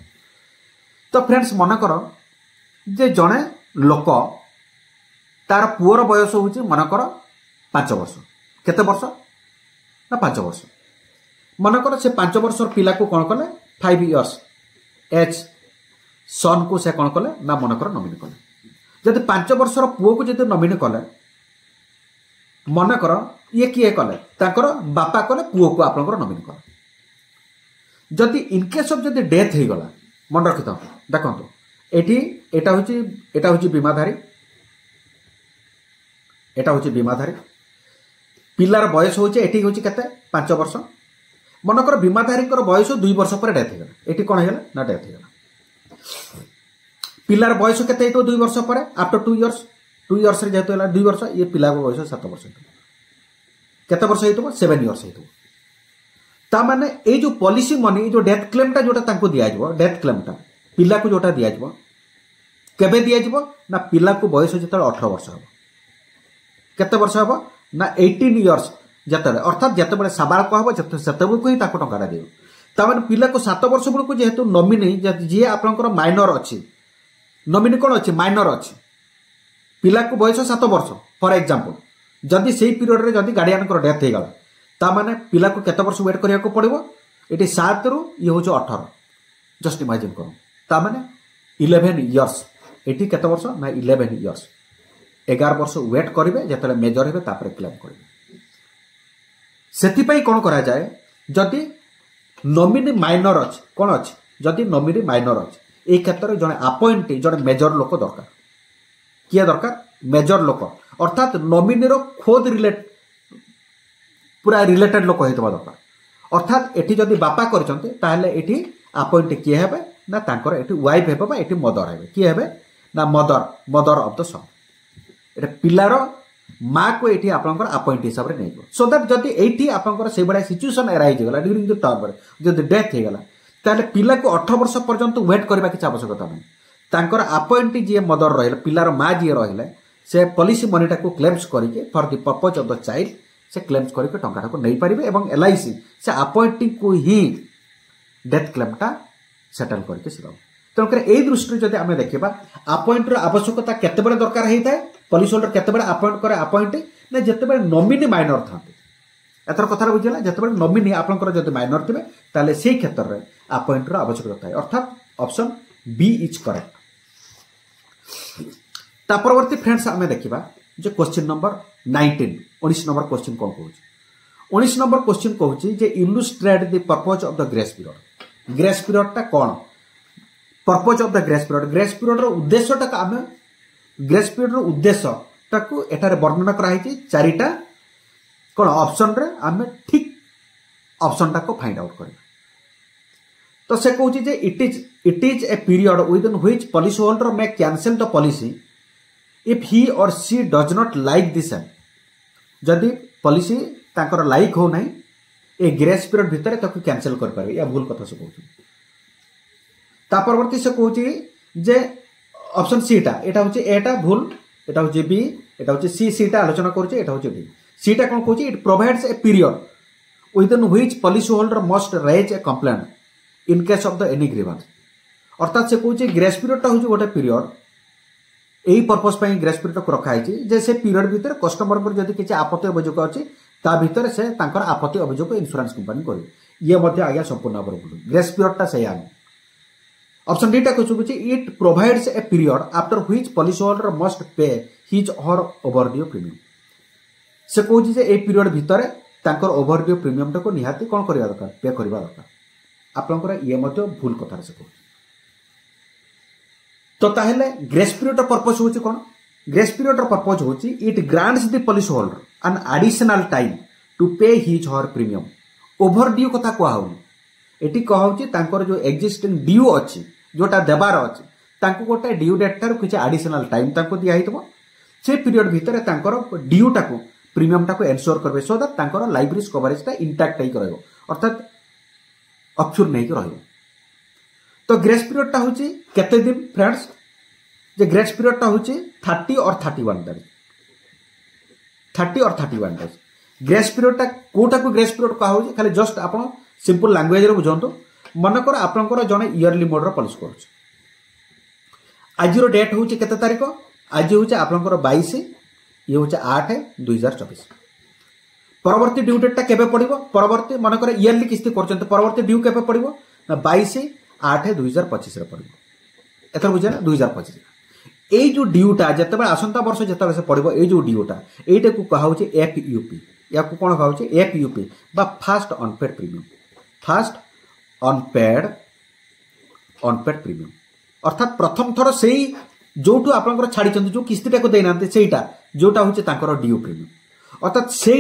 तो फ्रेंड्स मन कर जे जणे लोक तार पुअर बयस होची मन कर 5 वर्ष केते वर्ष ना 5 वर्ष मन कर से 5 वर्ष पिला को कोन कले 5 इयर्स एज सन को से कोन कले ना मन कर नॉमिनी कले जदि 5 वर्षर पुओ को जदि नॉमिनी कले मन कर ये किए कले ताकर बापा कले पुओ को आपनकर नॉमिनी कले जदि इन केस ऑफ जदि डेथ हो गला मन रखि था देखंतो एटी एटा होची बीमाधारी पिलार बयस होची एटी होची केते 5 वर्ष मनकर बीमाधारी बयस 2 वर्ष पर डेथ हो गला एटी कोन हेला ना डेथ हो गला पिलार बयस केते 2 वर्ष पर आफ्टर 2 इयर्स रे जेतो हला 2 वर्ष ये पिला को बयस 7 वर्ष केते वर्ष हेतु 7 इयर्स हेतु ता माने ए जो पॉलिसी मनी जो डेथ क्लेम टा जोटा तांको दिया जबो डेथ क्लेम टा पिला को जोटा दिया जबो केबे दिया जबो ना पिला को बयस जेते 18 वर्ष हो केते वर्ष हो ना 18 इयर्स जेते अर्थात जेते बळे साबाल को हो सेते को ही ताको टंका दियो ता माने पिला को 7 वर्ष बळको जेहेतु नॉमिनी जे आपनकर माइनर अछि नॉमिनी कोन अछि माइनर अछि पिला को बयस 7 वर्ष फॉर एग्जांपल जदि सेही पीरियड रे जदि गार्डियन को डेथ हे गला ता माने पिला को केते वर्ष वेट करिया को पड़िबो एटी 7 रु ये होचो 18 जस्ट इमेजिन करो ता माने 11 इयर्स एटी केते वर्ष ना 11 इयर्स 11 वर्ष वेट करिवे जेतले मेजर हेबे तापर क्लेम करिवे सेति पई कोन करा जाय जदि नॉमिनी माइनर अछि कोन अछि जदि नॉमिनी माइनर अछि ए क्षेत्र जने अपॉइंट जने मेजर लोक दरकार किया दरकार मेजर लोक अर्थात नॉमिनी रो खोद रिलेट पूरा रिलेटेड लोक होइतबा दरकार अर्थात एठी जदि बापा करचंते ताहले एठी अपॉइंट किए हेबे ना तांकर एठी वाइफ हेबे बा एठी मदर हेबे किए हेबे ना मदर ऑफ द सन एटा पिलार मां को एठी आपनकर अपॉइंट हिसाब रे नेगो सो दैट जदि एठी आपनकर से बडा सिचुएशन अराइज गला ड्यूरिंग द टर्म रे जदि डेथ हे गला ताले पिला को 18 वर्ष पर्यंत वेट करबा कि आवश्यकता नै तांकर अपॉइंट जे मदर रहले पिलार मां जे रहले से पॉलिसी मनीटा को क्लेम्स करके for the purpose of the child से क्लेम्स करके टंकाटा को नहीं पारिबे एवं एलआईसी से अपॉइंटिंग को ही डेथ क्लेमटा सेटल करके से तेणुक यही दृष्टि जब आम देखा अपॉइंटर आवश्यकता केतबेले दरकार होता है पॉलिसी होल्डर केतबेले अपॉइंट करे अपॉइंट ना जितेबाला नॉमिनी माइनर था एथर कथा बुझेगा जितेबाला नॉमिनी आपंकर जब माइनर थे ताले से क्षेत्र में अपॉइंटर आवश्यकता है अर्थात ऑप्शन बी इज करेक्ट। ता परवर्ती फ्रेंड्स आम देखा जो क्वेश्चन नंबर 19 नंबर क्वेश्चन कौन कहूँ 19 नंबर क्वेश्चन कहूँ illustrate the purpose of the grace period कौन purpose of the grace period उद्देश्य आम ग्रेस पीरियड उद्देश्य ताकू एटारे वर्णना कराई चारिटा कौन ऑप्शन रे आम ठीक ऑप्शन टाको फाइंड आउट करबा। तो से कहूँ जे it is a period within which policy holder may cancel the policy if he or she does not like this जदि पॉलिसी तांकर लाइक हो नहीं ए ग्रेस पीरियड भितर ताकू कैंसिल कर पारे या भूल कथा से कहूँ। ता परवर्ती से कहूँ जे ऑप्शन सी टा एटा होचे एटा भूल एटा होचे बी एटा होचे सी सी टा आलोचना करूचे एटा होचे डी सी टा कोन कहूँ it provides a period within which policy holder must raise a complaint in case of the any grievance अर्थात से कहूँ ग्रेस पीरियड टा होचे गोटे पीरियड यही पर्पज पे ग्रेस पीरियड को रखा है जे से पीरियड भितर कस्टमर पर जदि किसी आपत्ति अभियोग अच्छी ता भितर से तांकर आपत्ति अभियोग इंश्योरेंस कंपनी कर ये मध्य आज्ञा संपूर्ण भाव भूल ग्रेस पीरियड टा से ऑप्शन डी टा कहूँ it provides a period after which policy holder must pay his और ओवरड्यू प्रीमियम से कहूँ ए पीरियड भितर तांकर ओवरड्यू प्रीमियम टाको निहाती कौन करबा दरकार पे करबा दरकार आपनकर ये मध्य भूल कथा से कहूँ। तो ताहले ग्रेस पीरियड पर्पज होची कौन ग्रेस पीरियड पर्पज होची it grants the policy holder an additional time to pay his her premium overdue कथा कहा एटी कहूँ तांकर जो एक्जिस्टिंग ड्यू अच्छी जोटा देवार अच्छी तांको गोटे ड्यू डेट ठार किसी एडिशनल टाइम तांको दिया हितबो से पीरियड भितर तांकर ड्यू टाको प्रीमियम टाको एनश्योर करबे सो दैट तांकर लाइफ रिस्क कवरेज टा इंटैक्ट होई रहइबो अर्थात अक्षुर नहीं रहइबो। तो ग्रेस पीरियड टा होची केते दिन फ्रेंड्स जे ग्रेस पीरियड टा होची 30 और 31 डेज 30 और 31 डेज ग्रेस पीरियड टा कोटा को ग्रेस पीरियड कहा होची खाली जस्ट आपण सिंपल लैंग्वेज रे बुझंतो मनकर आपनकर जने इयरली मोड रो पॉलिसी करूछ आज रो डेट होची केते तारिख आज होची आपनकर 22 ये होची 8 2024 परवर्ती ड्यू डेट टा केबे पड़िबो परवर्ती मनकर इयरली किस्ती करचंत परवर्ती ड्यू केबे पड़िबो ना 22 8 2025 रे पड़िबो एथर बुझे ना 2025 ए जो ड्यूटा जिते आसंता वर्ष जिते से पड़ो ये जो ड्यूटा यहीटा को कहा एफयूपी या कौन कहा एफयूपी बा first unpaid premium first unpaid premium अर्थात प्रथम थर से जो आपंकर छाड़ी जो किस्तीटा को देना सेटा जोटा हूँ ड्यू प्रीमियम अर्थात से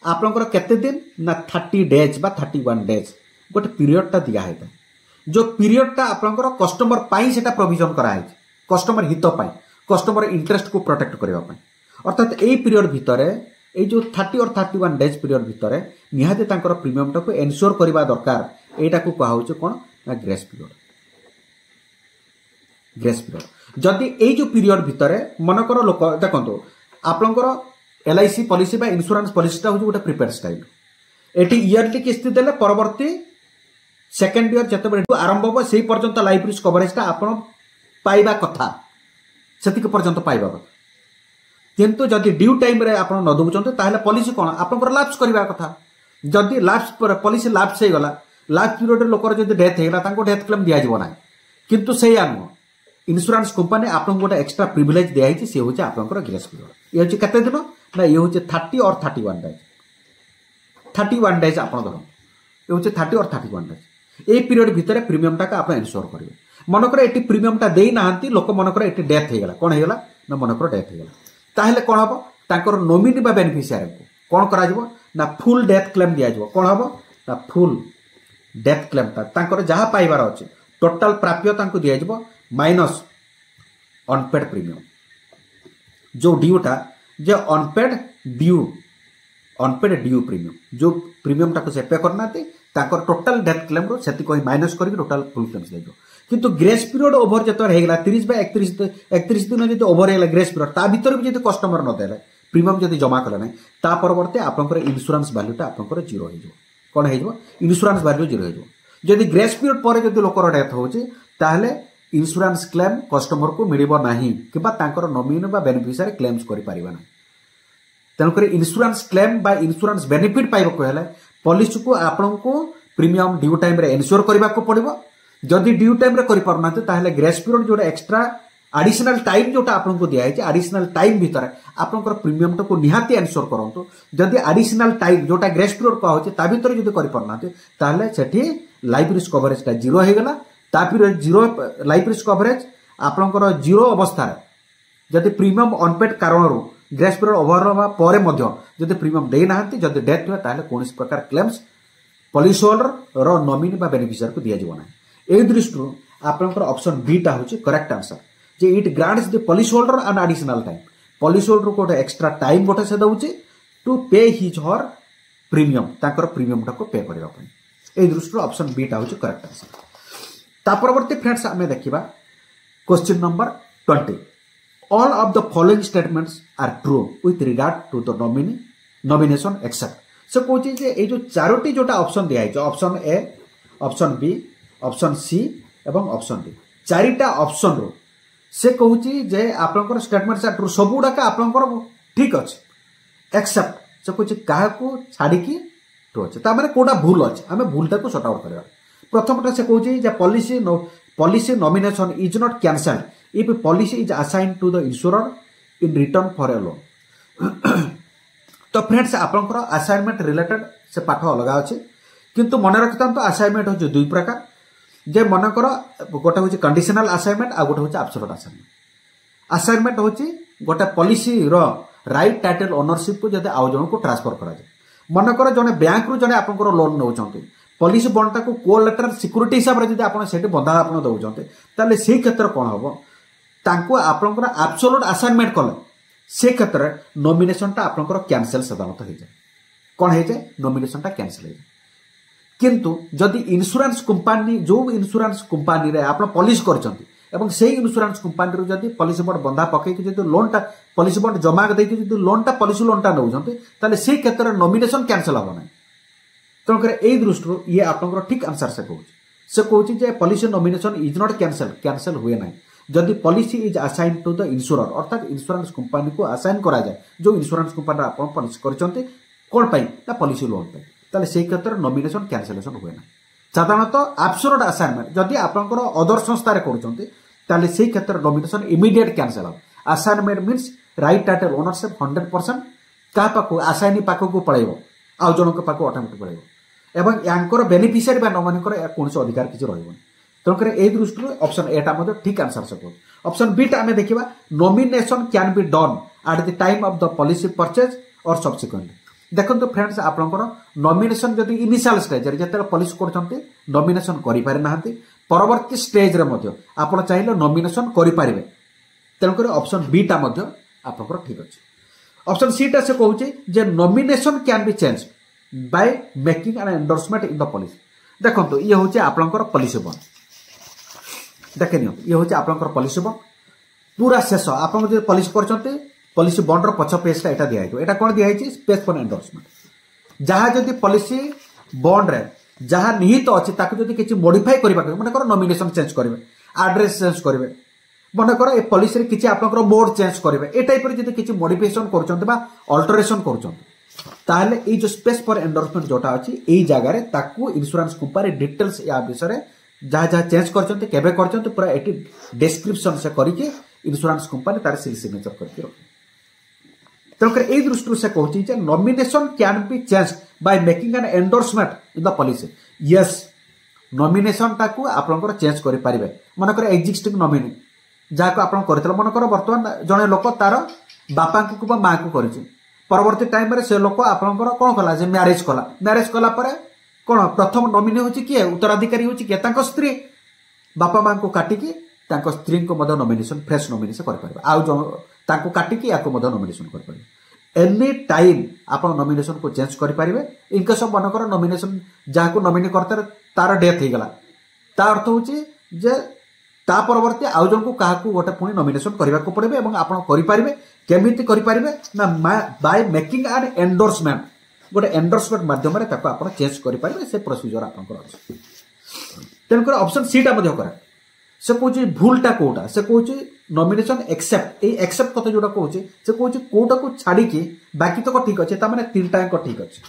आपंकर केते दिन ना 30 डेज बा 31 डेज गोटे पीरियड टा दिया है जो पीरियड टा आपंकर कस्टमर पाई सेटा प्रोविजन कराई कस्टमर हित पाई कस्टमर इंटरेस्ट को प्रोटेक्ट करने अर्थात यही पीरियड भितर ये जो 30 और 31 डेज पीरियड भितर निहाती तांकर प्रीमियम टाको एनश्योर करबा दरकार एटा को कहा होचे कोन ना ग्रेस पीरियड जदि ए जो पीरियड भितर मनकर लोक देखंतो आपनकर एलआईसी पॉलिसी बा इंश्योरेंस पॉलिसी टा होचे गोटे प्रीपेड स्टाइल एटी इयरली किस्ती देले परवर्ती सेकेंड ईयर जते आरंभ हो से पर्यंत लाइफ रिस्क कवरेज टा आपण पाइबा कथा सेतिक पर्यंत पाइबा कथा किंतु जदि ड्यू टाइम रे आपण न दउचंते ताहले पॉलिसी कोन आपनकर लैप्स करबा कथा जदि लैप्स पर पॉलिसी लैप्स हे गला लास्ट पीरियड रे लोकर जदि डेथ हेला तांको डेथ क्लेम दिया जिवो ना किंतु से आनो इंश्योरेंस कंपनी आपन गोटे एक्स्ट्रा प्रिविलेज दिया हिची से होचे आपनकर ग्रेस पीरियड ये होचे कते दिन ना ये होचे 30 और 31 डेज 31 डेज आपन धरन ये होचे 30 और 31 डेज ए पीरियड भितर प्रीमियम टाका आपन एनश्योर करिवे मनकर एटी प्रीमियम टा देई नाहंती लोक मनकर एटी डेथ हे गला कोन हे गला ना मनकर डेथ हे गला ताहले कोन हबो तांकर नोमिनी बा बेनिफिशियरी को कोन करा जिवो ना फुल डेथ क्लेम दिया जिवो कोन हबो ना फुल डेथ क्लेम तांकर जहा पाइबार अछि टोटल प्राप्य तांको दिया जिवो माइनस अनपेड प्रीमियम जो ड्यूटा जे अनपेड ड्यू प्रीमियम जो प्रीमियम टाको से पे करना तांकर टोटल डेथ क्लेम रो सेति कोई माइनस करके टोटल फुल क्लेम देजो किंतु ग्रेस पीरियड ओवर जतवर हेगला 30 बा 31 दिन जदि ओवर हेगला ग्रेस पीरियड ता भीतर भी जदि कस्टमर न देले प्रीमियम जदि जमा कले नै ता परवर्ती आपनकर इंश्योरेंस वैल्यू टा आपनकर जीरो हे जो कोन हे जो इंश्योरेंस वैल्यू जीरो हे जो जदि ग्रेस पीरियड पर जदि लोकर डेथ होची ताहले इंश्योरेंस क्लेम कस्टमर को मिलिबो नाही किबा तांकर नॉमिनी बा बेनिफिशियरी क्लेम्स करि परिबा नाही। तेणुकर इंश्योरेंस क्लेम बा इंश्योरेंस बेनिफिट पाइबा हेले पॉलिसी को आपन को प्रीमियम ड्यू टाइम रे इन्श्योर करबा को पड़िबो। जदि ड्यू टाइम रे करि परनाते ताहले ग्रेस पीरियड जोटा एक्स्ट्रा एडिशनल टाइम जोटा आपन को दिया है एडिशनल टाइम भीतर आपनकर प्रीमियम को निहाती इन्श्योर करंतु। जदि एडिशनल टाइम जोटा ग्रेस पीरियड का होचे ता भीतर जदि करि परनाते ताहले सेठी लाइफ रिस्क कवरेज ता जीरो हे गला। ता फिर जीरो लाइफ रिस्क कवरेज आपनकर जीरो अवस्था जदि प्रीमियम अनपेड कारण ग्रेस पीरियड ओवर होबा परे मध्य जदि प्रीमियम देई नाहंती जदि डेथ हुए ताहले कोनोसी प्रकार क्लेम्स पॉलिसी होल्डर रो नॉमिनी बा बेनिफिशियरी को दिया जीवो नाही। ए दृष्टि आपनकर ऑप्शन बी टा होची correct answer J it grants the policy holder an additional time. Policy holder को एक्स्ट्रा टाइम गोटे से दउची to pay his her premium तांकर प्रीमियम टा को पे करबा पई। ए दृष्टि ऑप्शन बी टा होची करेक्ट आंसर। ता परवर्ती फ्रेंड्स आमे देखिबा question number 20। All of the following statements are true with regard to the nomination except. से कहूँ जे ये जो चारोटी जोटा ऑप्शन दिया है option A option B option C एवं ऑप्शन डी चारिटा ऑप्शन रो से कहूँ जे आपनकर स्टेटमेंट्स आर ट्रू सबुडाक आपनकर ठीक अच्छे एक्सेप्ट से कहूँ क्या छाड़ी ट्रू अच्छे तार कोटा भूल अच्छे आम भूलटा को सॉर्ट आउट करवा। प्रथमटा से कहूँ policy nomination is not cancelled if policy is assign to the insurer in return for a loan. तो फ्रेंड्स आपनकर असाइनमेंट रिलेटेड से पाठ अलग अच्छे किंतु मन रखता तो असाइनमेंट हो दुई प्रकार जे मनकर गोटे हूँ कंडीशनल असाइनमेंट आ गोटे हूँ एब्सोल्यूट असाइनमेंट। असाइनमेंट हूँ गोटे policy row right title ownership को जब आउ जन को ट्रांसफर करा जाए। मनकर जने बैंक रु जने आपनकर लोन नौचंती पॉलिसी बॉन्डटा को कोलेटरल सिक्यूरिटी हिसाब रे जदि आपन सेठी बंधा आपन दउचंते ताले से क्षेत्र कोन हबो तांको आपनकर एब्सोल्यूट असाइनमेंट कले से क्षेत्र नॉमिनेशन टा आपनकर कैंसिल साधारणतः हो जाए। कोन हे जाए नॉमिनेशन टा कैंसिल हो जाए। किंतु जदि इंश्योरेंस कंपनी जो इंश्योरेंस कंपनी रे आपन पॉलिसी करचंती एवं से इंश्योरेंस कंपनी रो जदि पॉलिसी बॉन्ड बंधा पके कि जदि लोन टा पॉलिसी बॉन्ड जमा दे कि जदि लोन टा पॉलिसी लोन टा नउचंती ताले से क्षेत्र नॉमिनेशन कैंसिल हबो नै। तेणुकर यही दृष्टि ये आपंकर ठीक आंसर से कहूँ जे policy nomination is not cancel हुए ना जदि policy is assign to the insurer अर्थात इंश्योरेंस कंपनी को असाइन करा जाए जो इंश्योरेंस कंपनी आप पॉलिसी करते कौन ना पॉलिसी लोन ताले से क्षेत्र में नॉमिनेशन कैंसिलेशन हुए ना। साधारणतः एब्सोल्यूट असाइनमेंट जदि आपंकर अदर संस्थार करते से क्षेत्र नॉमिनेशन इमीडिएट कैंसिल हो। Assignment means right title ownership 100% क्या पाक आसाइनी पाक को पड़ेब आउ जनक पाक ऑटोमेटिक पड़ेब एवं यांकर बेनिफिशियरी बा नॉमिनीकर कौन अधिकार किसी रही। तेणुकर ए दृष्टि ऑप्शन ए टा ठीक आंसर से कहूँ। ऑप्शन बी टा देखा nomination can be done at the time of the policy purchase और सब्सिक्वेंट। देखो फ्रेंड्स आपंकर नॉमिनेशन जदि इनिशियल स्टेज रे जते पॉलिसी करछंती नॉमिनेशन करि पारे नाहंती परवर्ती स्टेज रे मध्य आपण चाहिले नॉमिनेशन करि पारिबे। तेणुकर ऑप्शन बी टा आपंकर ठीक अछि। ऑप्शन सी टा से कहूँ जे nomination can be change by making an endorsement in the policy. देखो ये हूँ आपंकर पॉलिसी बॉन्ड देखे नि ये हूँ आपंकर पॉलिसी बॉन्ड पूरा शेष आप पॉलिसी करछंती पॉलिसी बॉन्डर पछ पेजटा एटा दिया है। एटा कोन दिया है स्पेस फॉर एंडोर्समेंट जहाँ जदि पॉलिसी बॉन्ड रे जहाँ निहित अच्छी ताकू जदि किछि मॉडिफाई करबा मन कर नॉमिनेशन चेंज करेंगे एड्रेस चेंज करेंगे मन कर ए पॉलिसी रे किछि आपनकर मोड चेंज करेंगे ए टाइप रे जदि किछि मॉडिफिकेशन करछंती बा अल्टरेशन करछंती ताहले ए जो स्पेस फॉर एंडोर्समेंट जोटा अछि एई जगह रे ताकू इंश्योरेंस कंपनी डिटेल्स या विषय जहाँ जहाँ चेंज करछंती केबे करछंती पूरा एटी डिस्क्रिप्शन से करिके इंश्योरेंस कंपनी तार सील सिग्नेचर करके रखे। तेणुकर यही दृष्टि से कहूँ nomination can be change by making an endorsement in the policy. Yes nomination टाकू आपनकर चेंज करि पारिबे मनकर एक्जिस्टिंग नॉमिनी जहाँ को आपन करथिल मनकर वर्तमान जने लोक तार बापा को बा मां को करिछि परवर्ती टाइम रे से लोक आपनकर कोन कला जे मैरिज कला परे कोन प्रथम नॉमिनी होछि किए उत्तराधिकारी होछि किए तांको स्त्री बापा मां को काटिकी तांको स्त्री को मदन नॉमिनेशन फ्रेश नॉमिनेशन कर पारिबे आउ जो तांको काटिकी याको मदन नॉमिनेशन कर पारिबे। एनी टाइम आप नॉमिनेशन को चेंज कर पारिबे। इनके सब मनकर नॉमिनेशन जहाँ को नॉमिनी करते तार डेथ हो गला ता अर्थ होछि जे ता परवर्ती आउ जन को काहाकू गोटे पुणी नॉमिनेशन करबा को पड़बे एवं आपण करि पारिबे केमिति करि पारिबे ना बाय मेकिंग एन एंडोर्समेंट गोटे एंडोर्समेंट माध्यम रे ताको आपण चेंज करि पारिबे से प्रोसीजर आपनकर अछि। तेणुकर ऑप्शन सी टा मध्य करेक्ट से कौन भूलटा कौटा से कौन नॉमिनेशन एक्सेप्ट ये एक्सेप्ट कथा जोटा कौन से कौन कौटा को छाड़ी बाकी तक ठीक अच्छे तार तीनटा ठीक अच्छे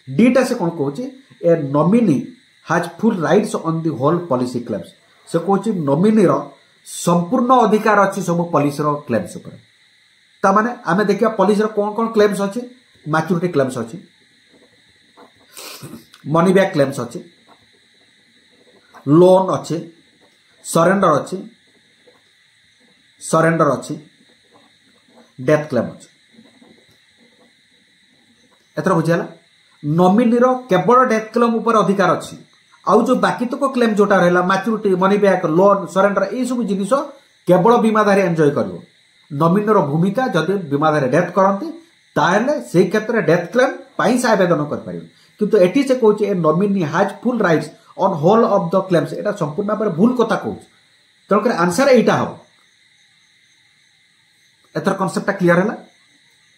डीटा से कौन कौन a nominee has full rights on the whole policy claims से कौन नॉमिनी संपूर्ण अधिकार अच्छी सब पॉलिसी क्लेम्स उपर तामाने आमे देखिया पॉलिसी कौन कौन क्लेम्स अच्छे मैच्योरिटी क्लेम्स अच्छे मनी बैक क्लेम्स अच्छे लोन अच्छे सरेंडर अच्छी डेथ क्लेम अच्छे एथर बुझीगला नॉमिनी केवल डेथ क्लेम उपर अधिकार अच्छी आउ जो बाकी तक क्लेम जोटा रहा maturity money back loan surrender ये सब जिनिस केवल बीमाधारी एंजॉय कर नॉमिनी भूमिका जदि बीमाधारी डेथ करती ताहले से क्षेत्र में डेथ क्लेम पाई से आवेदन कर किंतु एटी से कौन a nominee has full rights on whole of the claims एटा संपूर्ण भाव भूल कथा कौन तेणुक आंसर यहीटा हम एथर कनसेप्टा क्लियर है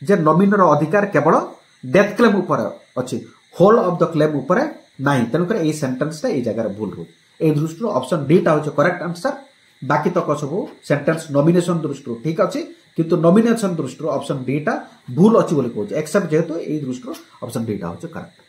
जे नॉमिनी अधिकार केवल डेथ क्लेम उपर अच्छी होल ऑफ द क्लेम उपर नहीं तेणुक ये सेंटेंसटा ये जगह भूल हो दृष्टि ऑप्शन डी टा हो करेक्ट आंसर बाकी तक सब सेंटेंस नॉमिनेशन दृष्टि ठीक अच्छे किंतु नॉमिनेशन दृष्टि ऑप्शन डी टा भूल अच्छी बोली कौन एक्सेप्ट जेहेतु ये दृष्टि ऑप्शन डी टा हो करेक्ट।